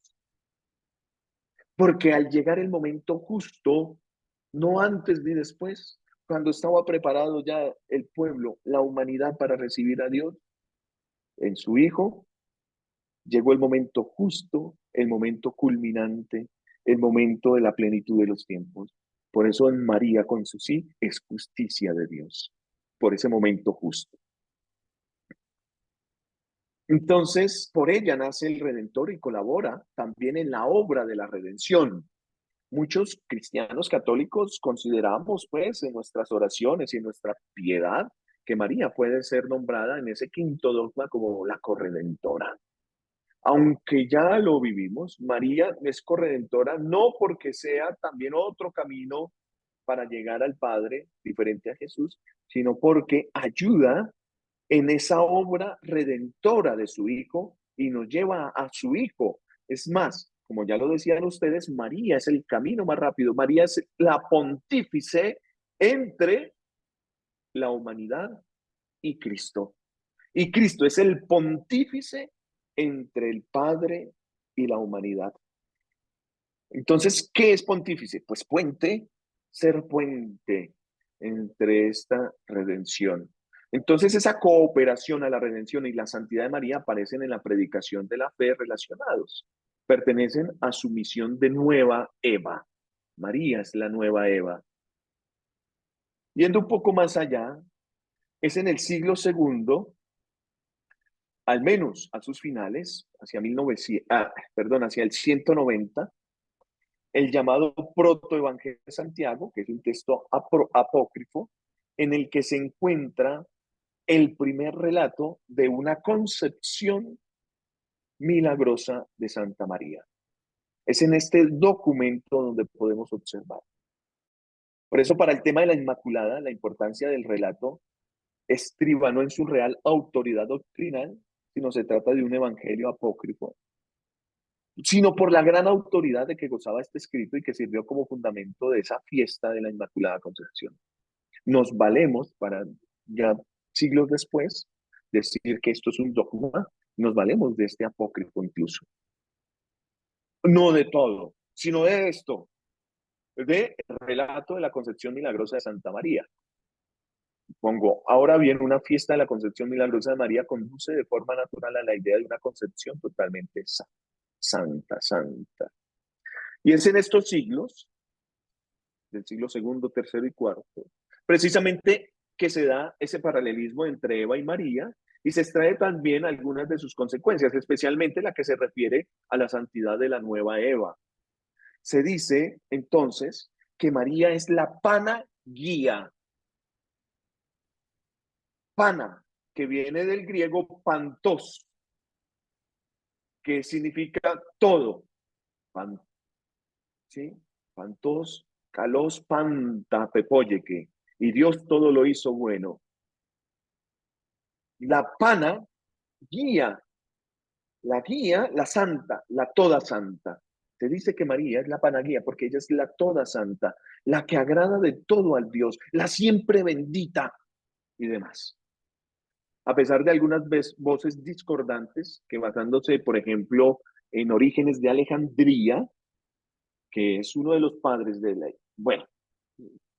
Speaker 1: Porque al llegar el momento justo, no antes ni después, cuando estaba preparado ya el pueblo, la humanidad para recibir a Dios en su Hijo, llegó el momento justo, el momento culminante, el momento de la plenitud de los tiempos. Por eso en María con su sí es justicia de Dios, por ese momento justo. Entonces, por ella nace el Redentor y colabora también en la obra de la redención. Muchos cristianos católicos consideramos, pues, en nuestras oraciones y en nuestra piedad, que María puede ser nombrada en ese quinto dogma como la corredentora. Aunque ya lo vivimos, María es corredentora no porque sea también otro camino para llegar al Padre, diferente a Jesús, sino porque ayuda en esa obra redentora de su Hijo y nos lleva a su Hijo. Es más, como ya lo decían ustedes, María es el camino más rápido. María es la pontífice entre la humanidad y Cristo. Y Cristo es el pontífice entre el Padre y la humanidad. Entonces, ¿qué es pontífice? Pues puente, ser puente entre esta redención. Entonces, esa cooperación a la redención y la santidad de María aparecen en la predicación de la fe relacionados. Pertenecen a su misión de nueva Eva. María es la nueva Eva. Yendo un poco más allá, es en el siglo II al menos a sus finales, hacia 1900, hacia el 190, el llamado Protoevangelio de Santiago, que es un texto apócrifo, en el que se encuentra el primer relato de una concepción milagrosa de Santa María. Es en este documento donde podemos observar. Por eso, para el tema de la Inmaculada, la importancia del relato estriba no en su real autoridad doctrinal, sino se trata de un evangelio apócrifo, sino por la gran autoridad de que gozaba este escrito y que sirvió como fundamento de esa fiesta de la Inmaculada Concepción. Nos valemos para ya siglos después decir que esto es un dogma, nos valemos de este apócrifo incluso. No de todo, sino de esto, de el relato de la Concepción Milagrosa de Santa María. Pongo, ahora bien, una fiesta de la Concepción Milagrosa de María conduce de forma natural a la idea de una concepción totalmente santa. Y es en estos siglos, del siglo segundo, tercero y cuarto, precisamente que se da ese paralelismo entre Eva y María y se extrae también algunas de sus consecuencias, especialmente la que se refiere a la santidad de la nueva Eva. Se dice entonces que María es la pana guía. Pana, que viene del griego pantos, que significa todo. Pan, ¿sí? Pantos, kalos panta pepoyeque. Y Dios todo lo hizo bueno. La pana, guía. La guía, la santa, la toda santa. Se dice que María es la panaguía porque ella es la toda santa, la que agrada de todo al Dios, la siempre bendita y demás. A pesar de algunas voces discordantes que basándose, por ejemplo, en Orígenes de Alejandría, que es uno de los padres de la... Bueno,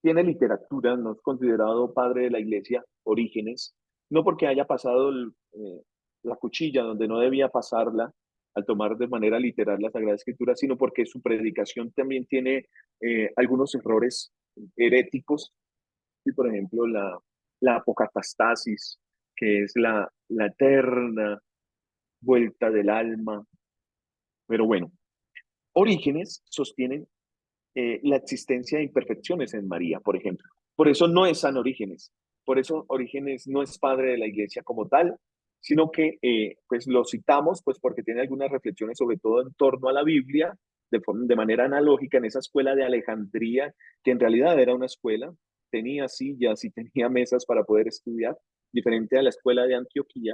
Speaker 1: tiene literatura, no es considerado padre de la iglesia, Orígenes, no porque haya pasado la cuchilla donde no debía pasarla al tomar de manera literal la Sagrada Escritura, sino porque su predicación también tiene algunos errores heréticos, y por ejemplo la apocatastasis, que es la eterna vuelta del alma. Pero bueno, Orígenes sostienen la existencia de imperfecciones en María, por ejemplo. Por eso no es San Orígenes, por eso Orígenes no es padre de la iglesia como tal, sino que pues lo citamos pues porque tiene algunas reflexiones sobre todo en torno a la Biblia, de manera analógica en esa escuela de Alejandría, que en realidad era una escuela, tenía sillas y tenía mesas para poder estudiar, diferente a la escuela de Antioquía.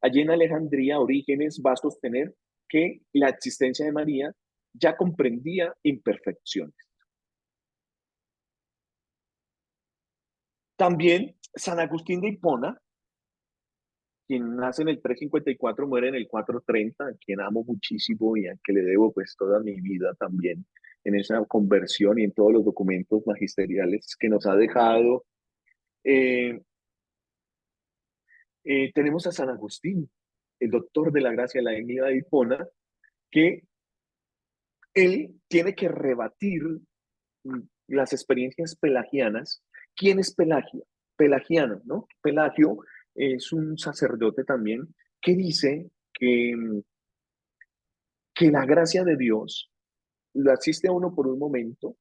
Speaker 1: Allí en Alejandría, Orígenes va a sostener que la existencia de María ya comprendía imperfecciones. También San Agustín de Hipona, quien nace en el 354, muere en el 430, a quien amo muchísimo y a que le debo pues toda mi vida también en esa conversión y en todos los documentos magisteriales que nos ha dejado. Tenemos a San Agustín, el doctor de la gracia, la dignidad de Hipona, que él tiene que rebatir las experiencias pelagianas. ¿Quién es Pelagio? Pelagiano, ¿no? Pelagio es un sacerdote también que dice que la gracia de Dios lo asiste a uno por un momento,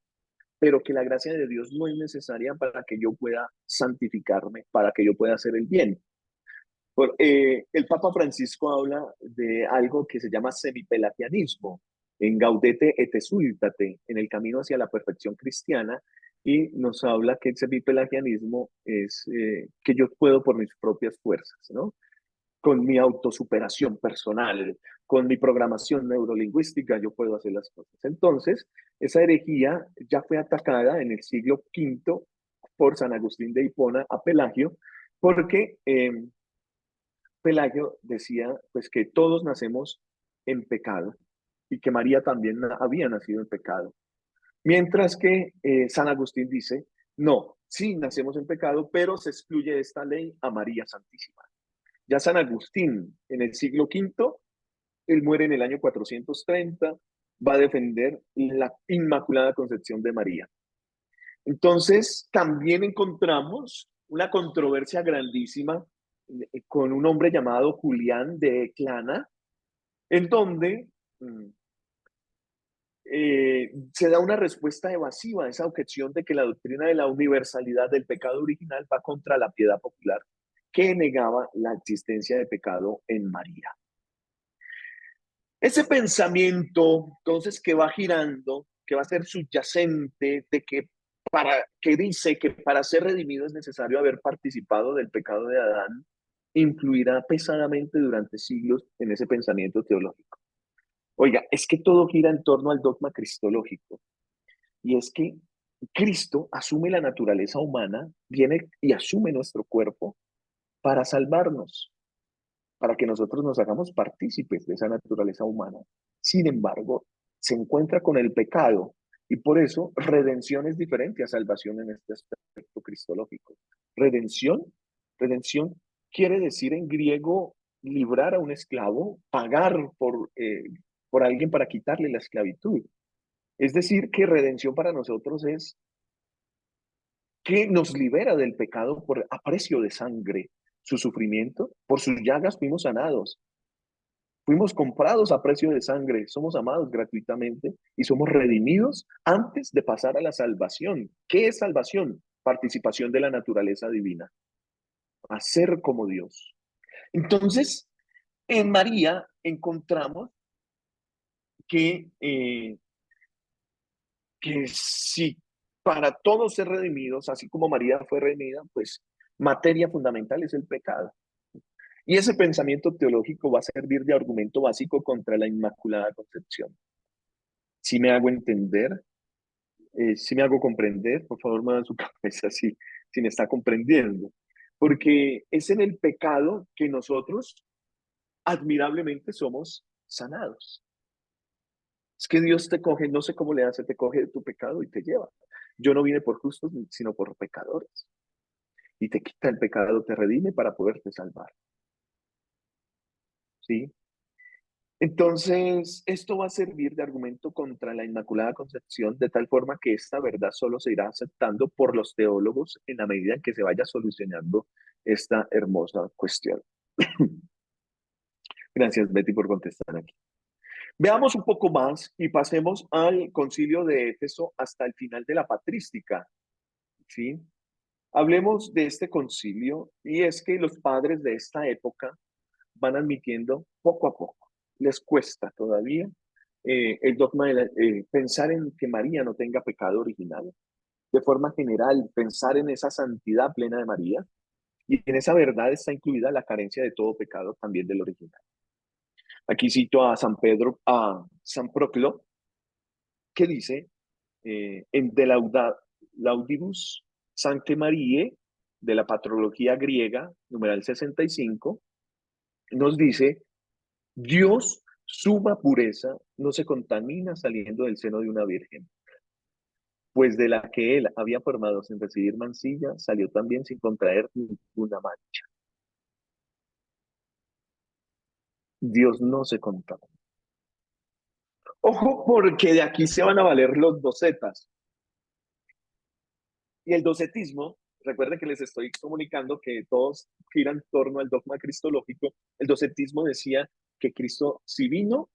Speaker 1: pero que la gracia de Dios no es necesaria para que yo pueda santificarme, para que yo pueda hacer el bien. El Papa Francisco habla de algo que se llama semipelagianismo, en Gaudete et Exsultate, en el camino hacia la perfección cristiana, y nos habla que el semipelagianismo es que yo puedo por mis propias fuerzas, ¿no? Con mi autosuperación personal, con mi programación neurolingüística, yo puedo hacer las cosas. Entonces, esa herejía ya fue atacada en el siglo V por San Agustín de Hipona a Pelagio, porque Pelagio decía pues que todos nacemos en pecado y que María también había nacido en pecado. Mientras que San Agustín dice, no, sí nacemos en pecado, pero se excluye de esta ley a María Santísima. Ya San Agustín, en el siglo V, él muere en el año 430, va a defender la Inmaculada Concepción de María. Entonces, también encontramos una controversia grandísima con un hombre llamado Julián de Eclana, en donde se da una respuesta evasiva a esa objeción de que la doctrina de la universalidad del pecado original va contra la piedad popular, que negaba la existencia de pecado en María. Ese pensamiento, entonces, que va girando, que va a ser subyacente, que dice que para ser redimido es necesario haber participado del pecado de Adán, influirá pesadamente durante siglos en ese pensamiento teológico. Oiga, es que todo gira en torno al dogma cristológico, y es que Cristo asume la naturaleza humana, viene y asume nuestro cuerpo para salvarnos, para que nosotros nos hagamos partícipes de esa naturaleza humana. Sin embargo, se encuentra con el pecado, y por eso redención es diferente a salvación en este aspecto cristológico. Redención quiere decir en griego librar a un esclavo, pagar por alguien para quitarle la esclavitud. Es decir, que redención para nosotros es que nos libera del pecado por a precio de sangre. Su sufrimiento, por sus llagas fuimos sanados. Fuimos comprados a precio de sangre, somos amados gratuitamente y somos redimidos antes de pasar a la salvación. ¿Qué es salvación? Participación de la naturaleza divina, a ser como Dios. Entonces, en María encontramos que si para todos ser redimidos, así como María fue redimida, pues materia fundamental es el pecado. Y ese pensamiento teológico va a servir de argumento básico contra la Inmaculada Concepción. Si me hago entender, si me hago comprender, por favor, muevan su cabeza si me está comprendiendo. Porque es en el pecado que nosotros admirablemente somos sanados. Es que Dios te coge, no sé cómo le hace, te coge de tu pecado y te lleva. Yo no vine por justos, sino por pecadores. Y te quita el pecado, te redime para poderte salvar. ¿Sí? Entonces, esto va a servir de argumento contra la Inmaculada Concepción, de tal forma que esta verdad solo se irá aceptando por los teólogos en la medida en que se vaya solucionando esta hermosa cuestión. Gracias, Betty, por contestar aquí. Veamos un poco más y pasemos al concilio de Éfeso hasta el final de la patrística. ¿Sí? Hablemos de este concilio, y es que los padres de esta época van admitiendo poco a poco. Les cuesta todavía el dogma de pensar en que María no tenga pecado original. De forma general, pensar en esa santidad plena de María, y en esa verdad está incluida la carencia de todo pecado, también del original. Aquí cito a San Proclo, que dice en De Laudibus Sancte Mariae, de la patrología griega, numeral 65, nos dice: Dios, suma pureza, no se contamina saliendo del seno de una virgen, pues de la que él había formado sin recibir mancilla, salió también sin contraer ninguna mancha. Dios no se contamina. Ojo, porque de aquí se van a valer los docetas. Y el docetismo, recuerden que les estoy comunicando que todos giran en torno al dogma cristológico. El docetismo decía que Cristo, si vino,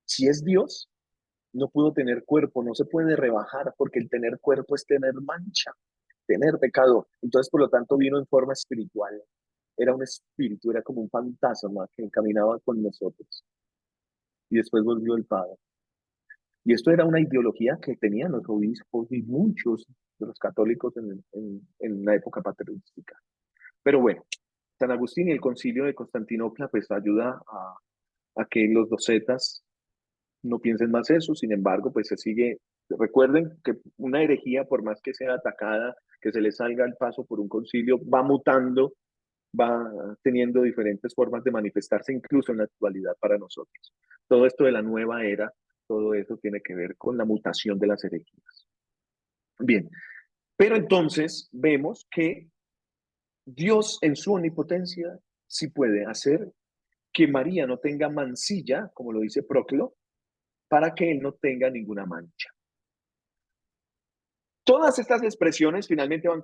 Speaker 1: si es Dios, no pudo tener cuerpo, no se puede rebajar, porque el tener cuerpo es tener mancha, tener pecado. Entonces, por lo tanto, vino en forma espiritual. Era un espíritu, era como un fantasma que caminaba con nosotros. Y después volvió el Padre. Y esto era una ideología que tenían los obispos y muchos de los católicos en la época patrística. Pero bueno, San Agustín y el concilio de Constantinopla pues ayuda a que los docetas no piensen más eso. Sin embargo, pues se sigue. Recuerden que una herejía, por más que sea atacada, que se le salga el paso por un concilio, va mutando, va teniendo diferentes formas de manifestarse, incluso en la actualidad para nosotros. Todo esto de la nueva era, todo eso tiene que ver con la mutación de las herejías. Bien, pero entonces vemos que Dios en su omnipotencia sí puede hacer que María no tenga mancilla, como lo dice Proclo, para que él no tenga ninguna mancha. Todas estas expresiones finalmente van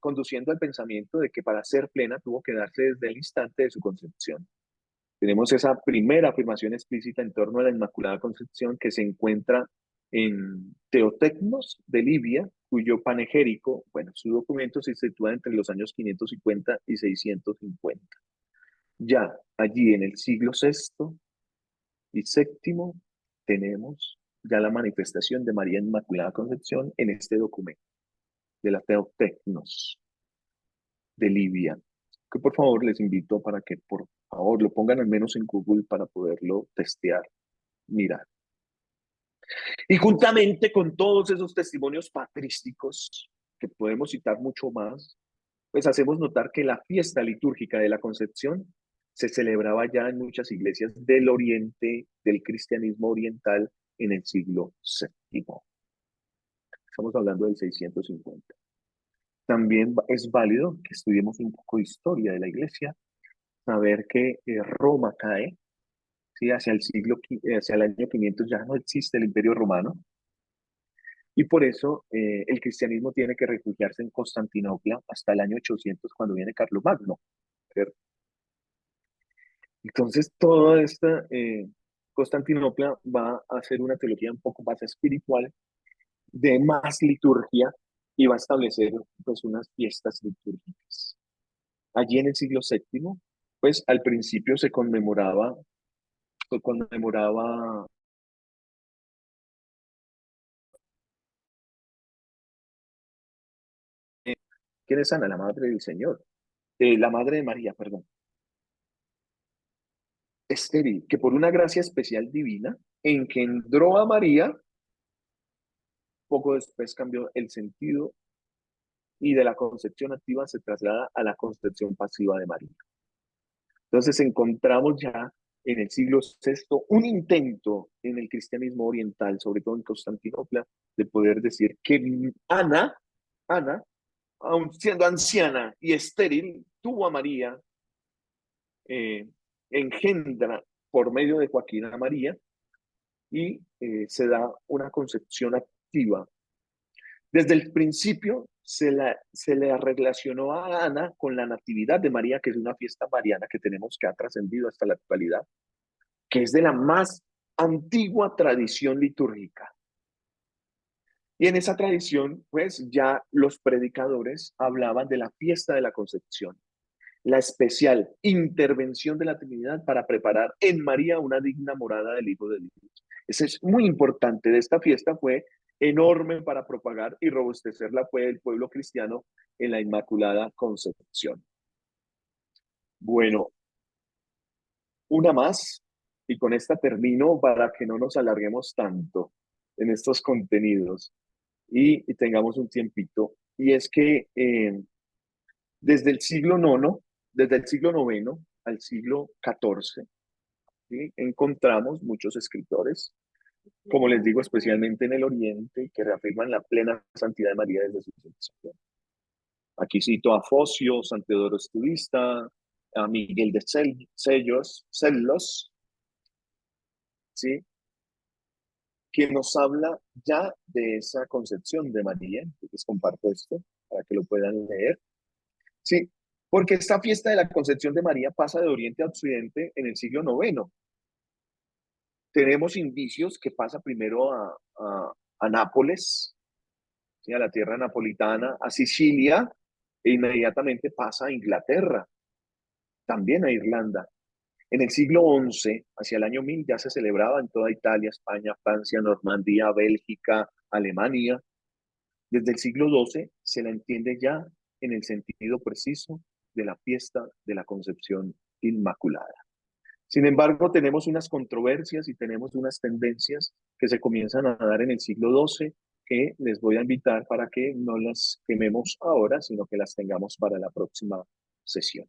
Speaker 1: conduciendo al pensamiento de que para ser plena tuvo que darse desde el instante de su concepción. Tenemos esa primera afirmación explícita en torno a la Inmaculada Concepción que se encuentra en Teotecnos de Libia, cuyo panegérico, bueno, su documento se sitúa entre los años 550 y 650. Ya allí en el siglo VI y VII tenemos ya la manifestación de María Inmaculada Concepción en este documento de la Teotecnos de Libia, que por favor les invito para que por favor lo pongan al menos en Google para poderlo testear, mirar. Y juntamente con todos esos testimonios patrísticos, que podemos citar mucho más, pues hacemos notar que la fiesta litúrgica de la Concepción se celebraba ya en muchas iglesias del oriente, del cristianismo oriental, en el siglo VII. Estamos hablando del 650. También es válido que estudiemos un poco de historia de la iglesia, saber que Roma cae, ¿sí? Hacia el año 500 ya no existe el Imperio Romano, y por eso el cristianismo tiene que refugiarse en Constantinopla hasta el año 800, cuando viene Carlomagno. Entonces, toda esta Constantinopla va a hacer una teología un poco más espiritual, de más liturgia, y va a establecer pues unas fiestas litúrgicas. Allí en el siglo VII, pues al principio se conmemoraba ¿quién es Ana? La madre del Señor, la madre de María, perdón, estéril, que por una gracia especial divina engendró a María, poco después cambió el sentido y de la concepción activa se traslada a la concepción pasiva de María. Entonces encontramos ya en el siglo VI un intento en el cristianismo oriental, sobre todo en Constantinopla, de poder decir que Ana, aun siendo anciana y estéril, tuvo a María, engendra por medio de Joaquín a María, y se da una concepción activa. Desde el principio se le relacionó a Ana con la Natividad de María, que es una fiesta mariana que tenemos que ha trascendido hasta la actualidad, que es de la más antigua tradición litúrgica. Y en esa tradición, pues ya los predicadores hablaban de la fiesta de la Concepción, la especial intervención de la Trinidad para preparar en María una digna morada del Hijo de Dios. Eso es muy importante. De esta fiesta fue enorme para propagar y robustecer la fe del pueblo cristiano en la Inmaculada Concepción. Bueno, una más, y con esta termino para que no nos alarguemos tanto en estos contenidos y tengamos un tiempito. Y es que desde el siglo IX al siglo XIV, ¿sí? Encontramos muchos escritores, como les digo, especialmente en el Oriente, que reafirman la plena santidad de María desde su concepción. Aquí cito a Focio, San Teodoro Estudista, a Miguel de Cellos, ¿sí? Que nos habla ya de esa concepción de María. Les comparto esto para que lo puedan leer. Sí, porque esta fiesta de la Concepción de María pasa de Oriente a Occidente en el siglo IX. Tenemos indicios que pasa primero a Nápoles, ¿sí? A la tierra napolitana, a Sicilia, e inmediatamente pasa a Inglaterra, también a Irlanda. En el siglo XI, hacia el año 1000, ya se celebraba en toda Italia, España, Francia, Normandía, Bélgica, Alemania. Desde el siglo XII se la entiende ya en el sentido preciso de la fiesta de la Concepción Inmaculada. Sin embargo, tenemos unas controversias y tenemos unas tendencias que se comienzan a dar en el siglo XII, que les voy a invitar para que no las quememos ahora, sino que las tengamos para la próxima sesión.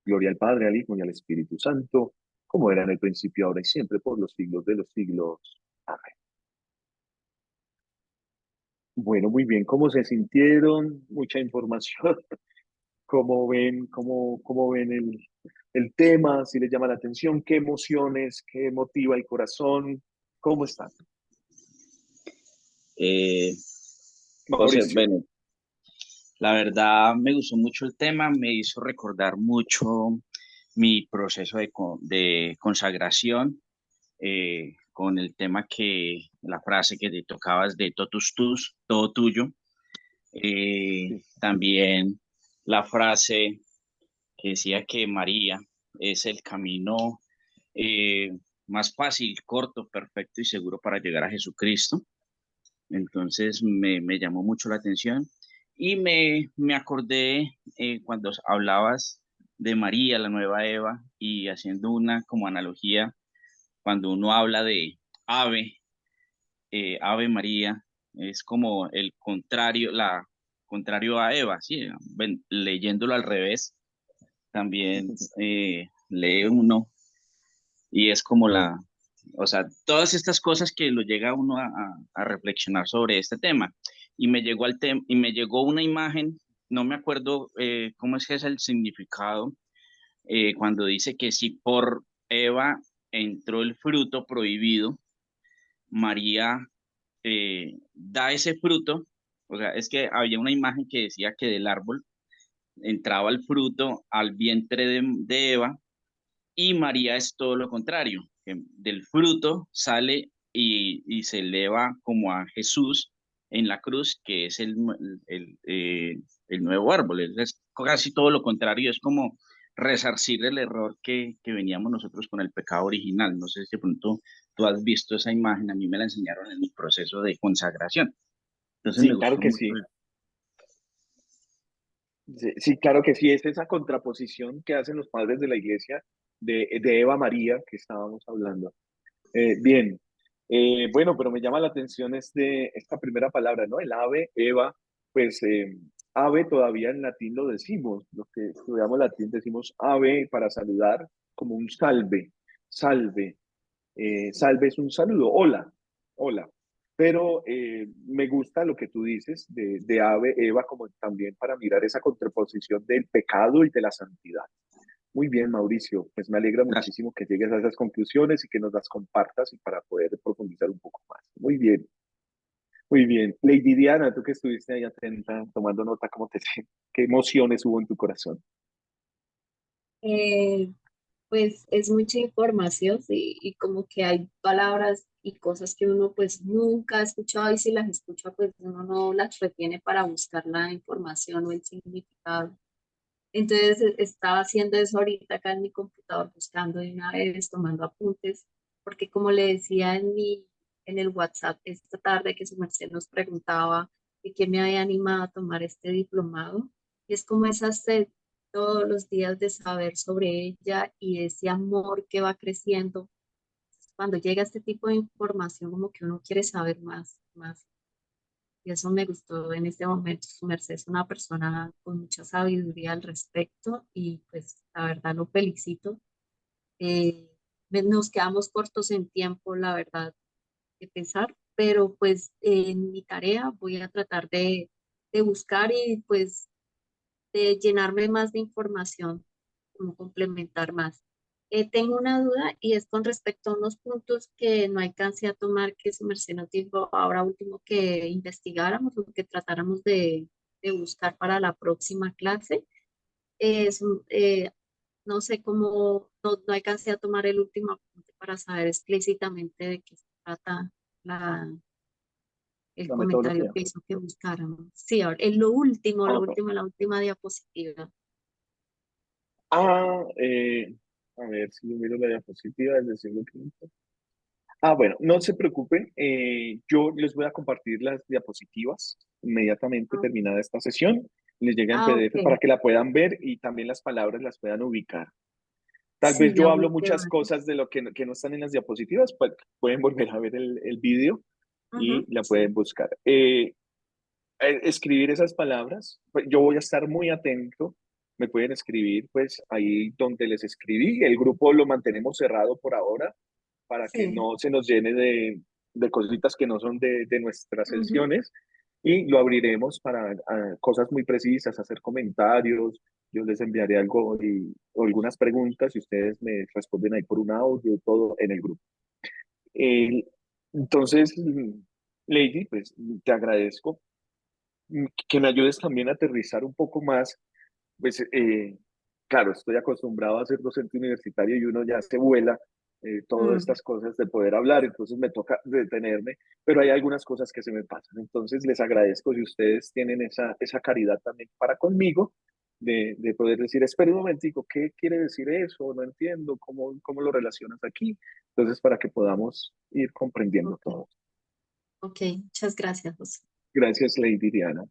Speaker 1: Gloria al Padre, al Hijo y al Espíritu Santo, como era en el principio, ahora y siempre, por los siglos de los siglos. Amén. Bueno, muy bien, ¿cómo se sintieron? Mucha información. ¿Cómo ven el tema? ¿Si les llama la atención? ¿Qué emociones? ¿Qué motiva el corazón? ¿Cómo están?
Speaker 4: José,
Speaker 1: Mauricio.
Speaker 4: bueno, la verdad me gustó mucho el tema, me hizo recordar mucho mi proceso de consagración con el tema la frase que te tocabas de totus tus, todo tuyo.
Speaker 1: Sí,
Speaker 4: También la frase que decía que María es el camino eh, más fácil, corto, perfecto y seguro para llegar a Jesucristo. Entonces me llamó mucho la atención y me acordé cuando hablabas de María, la nueva Eva, y haciendo una como analogía, cuando uno habla de ave, Ave María, es como el contrario, contrario a Eva, ¿sí? Leyéndolo al revés, también lee uno y es como o sea, todas estas cosas que lo llega uno a reflexionar sobre este tema. Y me llegó y me llegó una imagen, no me acuerdo cómo es que es el significado, cuando dice que si por Eva entró el fruto prohibido, María da ese fruto, o sea, es que había una imagen que decía que del árbol entraba el fruto al vientre de Eva y María es todo lo contrario, que del fruto sale y se eleva como a Jesús en la cruz, que es el nuevo árbol. Es casi todo lo contrario, es como resarcir el error que veníamos nosotros con el pecado original. No sé si de pronto tú has visto esa imagen, a mí me la enseñaron en mi proceso de consagración. Entonces me
Speaker 1: sí, claro
Speaker 4: gustó
Speaker 1: que
Speaker 4: mucho.
Speaker 1: sí. Sí, sí, claro que sí, es esa contraposición que hacen los padres de la iglesia de Eva María que estábamos hablando. Bien, bueno, pero me llama la atención esta primera palabra, ¿no? El ave, Eva, pues ave todavía en latín lo decimos, los que estudiamos latín decimos ave para saludar como un salve, salve. Salve es un saludo, hola, hola. Pero me gusta lo que tú dices de Ave, Eva, como también para mirar esa contraposición del pecado y de la santidad. Muy bien, Mauricio, pues me alegra
Speaker 4: Gracias.
Speaker 1: muchísimo que llegues a esas conclusiones y que nos las compartas y para poder profundizar un poco más. Muy bien, muy bien. Lady Diana, tú que estuviste ahí atenta, tomando nota, ¿cómo te sientes? ¿Qué emociones hubo en tu corazón?
Speaker 5: Eh, pues es mucha información, sí, y como que hay palabras y cosas que uno pues nunca ha escuchado y si las escucha pues uno no las retiene para buscar la información o el significado. Entonces estaba haciendo eso ahorita acá en mi computador, buscando de una vez, tomando apuntes, porque como le decía en el WhatsApp esta tarde que su merced nos preguntaba de qué me había animado a tomar este diplomado, y es como esa sed todos los días de saber sobre ella y ese amor que va creciendo. Cuando llega este tipo de información, como que uno quiere saber más, más. Y eso me gustó en este momento. Su merced es una persona con mucha sabiduría al respecto y pues la verdad lo felicito. Eh, Nos quedamos cortos en tiempo, la verdad, de pensar, pero pues en mi tarea voy a tratar de buscar y pues de llenarme más de información, como complementar más. Tengo una duda y es con respecto a unos puntos que no alcancé a tomar, que su merced nos dijo ahora último que investigáramos o que tratáramos de buscar para la próxima clase. Es, no sé cómo, no alcancé a tomar el último apunte para saber explícitamente de qué se trata el
Speaker 1: La
Speaker 5: comentario
Speaker 1: metodología.
Speaker 5: que hizo que buscáramos. Sí, ahora, en lo último,
Speaker 1: Ah, ok.
Speaker 5: la última diapositiva.
Speaker 1: Ah, a ver si yo miro la diapositiva del siglo quinto. Ah, bueno, no se preocupen, yo les voy a compartir las diapositivas inmediatamente
Speaker 5: Ah,
Speaker 1: terminada esta sesión. Les llega en PDF
Speaker 5: ok.
Speaker 1: para que la puedan ver y también las palabras las puedan ubicar. Tal
Speaker 5: Sí,
Speaker 1: vez yo
Speaker 5: ya
Speaker 1: hablo
Speaker 5: ubiqué
Speaker 1: muchas
Speaker 5: varios.
Speaker 1: cosas de lo que no están en las diapositivas, pues pueden volver a ver el vídeo y la
Speaker 5: Sí.
Speaker 1: pueden buscar. Escribir esas palabras, pues yo voy a estar muy atento. Me pueden escribir, pues ahí donde les escribí. El grupo lo mantenemos cerrado por ahora para que
Speaker 5: Sí.
Speaker 1: no se nos llene de cositas que no son de nuestras
Speaker 5: Ujú.
Speaker 1: sesiones y lo abriremos para cosas muy precisas, hacer comentarios. Yo les enviaré algo o algunas preguntas y ustedes me responden ahí por un audio, todo en el grupo. Eh, entonces, Lady, pues te agradezco. que me ayudes también a aterrizar un poco más. Pues, claro, estoy acostumbrado a ser docente universitario y uno ya se vuela todas
Speaker 7: Mm,
Speaker 1: estas cosas de poder hablar, entonces me toca detenerme, pero hay algunas cosas que se me pasan. Entonces les agradezco si ustedes tienen esa caridad también para conmigo de poder decir, espera un momentico, ¿qué quiere decir eso? No entiendo, ¿cómo lo relacionas aquí? Entonces, para que podamos ir comprendiendo
Speaker 5: Ok,
Speaker 1: todo.
Speaker 5: ok, muchas gracias, José.
Speaker 1: Gracias, Lady Diana.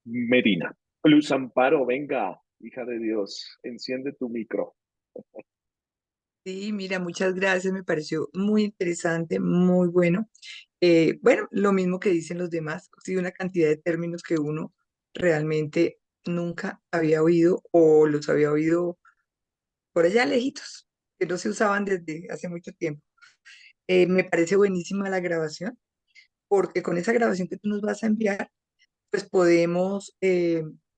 Speaker 1: Medina. Luz Amparo, venga, hija de Dios, enciende tu micro.
Speaker 7: sí, mira, muchas gracias, me pareció muy interesante, muy bueno. Bueno, lo mismo que dicen los demás, sí, una cantidad de términos que uno realmente nunca había oído o los había oído por allá lejitos, que no se usaban desde hace mucho tiempo. Me parece buenísima la grabación, porque con esa grabación que tú nos vas a enviar, pues podemos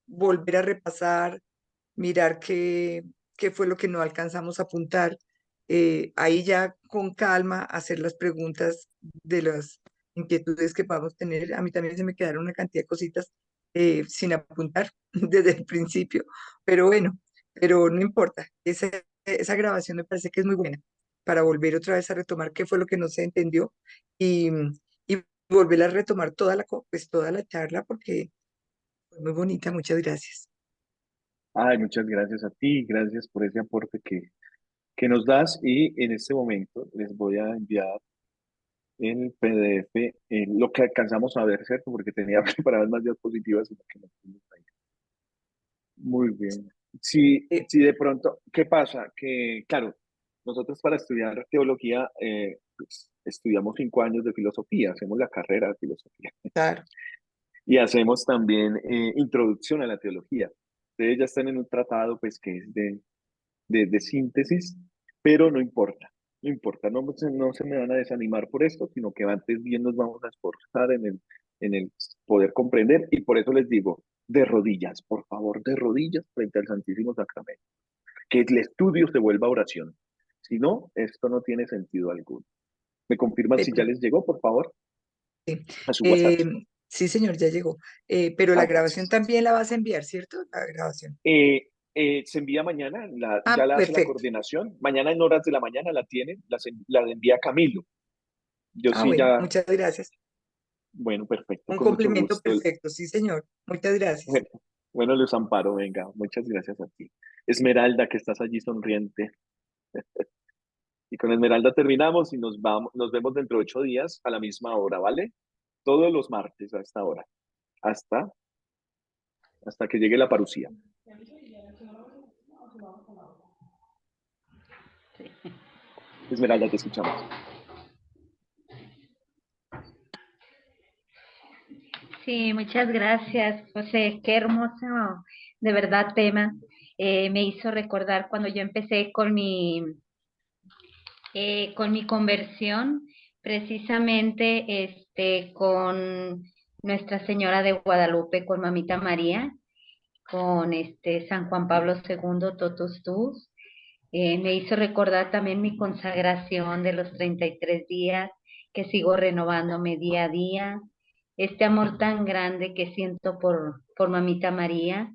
Speaker 7: volver a repasar, mirar qué fue lo que no alcanzamos a apuntar, ahí ya con calma hacer las preguntas de las inquietudes que podamos tener. A mí también se me quedaron una cantidad de cositas sin apuntar desde el principio, pero bueno, pero no importa. Esa grabación me parece que es muy buena para volver otra vez a retomar qué fue lo que no se entendió y, y volver a retomar pues, toda la charla porque fue muy bonita. Muchas gracias.
Speaker 1: Ay, muchas gracias a ti, gracias por ese aporte que nos das y en este momento les voy a enviar en PDF lo que alcanzamos a ver, ¿cierto? Porque tenía preparadas más diapositivas y lo que no pudimos ahí. Muy bien.
Speaker 7: Eh,
Speaker 1: Si de pronto, ¿qué pasa? Que, claro, nosotros para estudiar teología, pues, estudiamos 5 años de filosofía, hacemos la carrera de filosofía.
Speaker 7: claro.
Speaker 1: Y hacemos también introducción a la teología. Ustedes ya están en un tratado pues que es de síntesis, pero no importa, no importa, no se me van a desanimar por esto, sino que antes bien nos vamos a esforzar en el poder comprender y por eso les digo, de rodillas, por favor, de rodillas frente al Santísimo Sacramento, que el estudio se vuelva oración. Si no, esto no tiene sentido alguno. ¿Me confirman si ya
Speaker 7: Pero,
Speaker 1: les llegó, por favor,
Speaker 7: sí,
Speaker 1: a su WhatsApp?
Speaker 7: Eh, sí, señor, ya llegó. Pero la
Speaker 1: Ah,
Speaker 7: grabación
Speaker 1: gracias.
Speaker 7: también la vas a enviar, ¿cierto? La grabación.
Speaker 1: Se envía mañana, ya
Speaker 7: Ah,
Speaker 1: la hace la
Speaker 7: perfecto.
Speaker 1: coordinación. Mañana en horas de la mañana la tienen, la envía Camilo. Yo
Speaker 7: Ah,
Speaker 1: sí
Speaker 7: bueno,
Speaker 1: ya,
Speaker 7: muchas gracias.
Speaker 1: bueno, perfecto,
Speaker 7: Un
Speaker 1: con mucho
Speaker 7: complemento
Speaker 1: gusto.
Speaker 7: perfecto, sí, señor. Muchas gracias.
Speaker 1: Bueno, bueno, Luz Amparo, venga, muchas gracias a ti. Esmeralda, que estás allí sonriente. Y con Esmeralda terminamos y nos vemos dentro de 8 días a la misma hora, ¿vale? Todos los martes a esta hora, hasta, hasta que llegue la parucía. Esmeralda, te escuchamos.
Speaker 3: Sí, muchas gracias, José. Qué hermoso, de verdad, tema. Me hizo recordar cuando yo empecé con mi conversión, precisamente con Nuestra Señora de Guadalupe, con Mamita María, con San Juan Pablo II, Totus Tus. Me hizo recordar también mi consagración de los 33 días, que sigo renovándome día a día. Este amor tan grande que siento por Mamita María,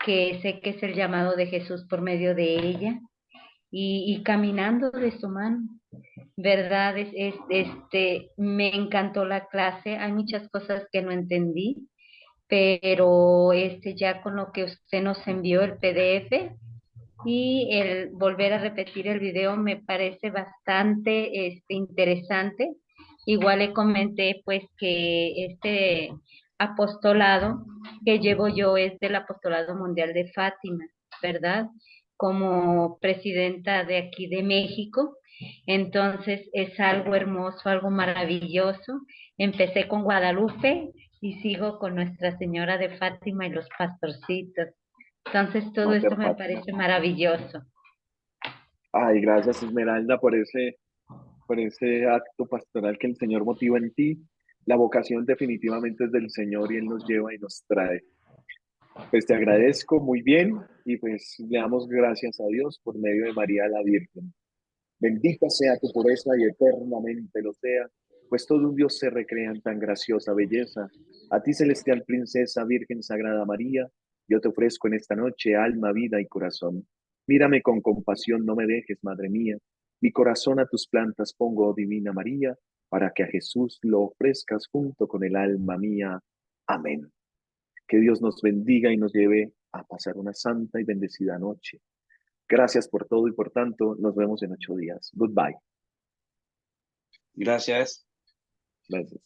Speaker 3: que sé que es el llamado de Jesús por medio de ella, y caminando de su mano. ¿Verdad? Me encantó la clase. Hay muchas cosas que no entendí, pero ya con lo que usted nos envió el PDF y el volver a repetir el video me parece bastante interesante. Igual le comenté pues que este apostolado que llevo yo es del Apostolado Mundial de Fátima, ¿verdad? Como presidenta de aquí de México. Entonces es algo hermoso, algo maravilloso. Empecé con Guadalupe y sigo con Nuestra Señora de Fátima y los pastorcitos. Entonces todo
Speaker 1: Mater
Speaker 3: esto me
Speaker 1: Fátima.
Speaker 3: parece maravilloso.
Speaker 1: Ay, gracias Esmeralda por ese acto pastoral que el Señor motiva en ti. La vocación definitivamente es del Señor y Él nos lleva y nos trae. Pues te agradezco muy bien y pues le damos gracias a Dios por medio de María la Virgen. Bendita sea tu pureza y eternamente lo sea, pues todo un Dios se recrea en tan graciosa belleza. A ti, celestial princesa, Virgen Sagrada María, yo te ofrezco en esta noche alma, vida y corazón. Mírame con compasión, no me dejes, Madre mía. Mi corazón a tus plantas pongo, oh Divina María, para que a Jesús lo ofrezcas junto con el alma mía. Amén. Que Dios nos bendiga y nos lleve a pasar una santa y bendecida noche. Gracias por todo y por tanto, nos vemos en 8 días. Goodbye.
Speaker 4: Gracias.
Speaker 1: Gracias.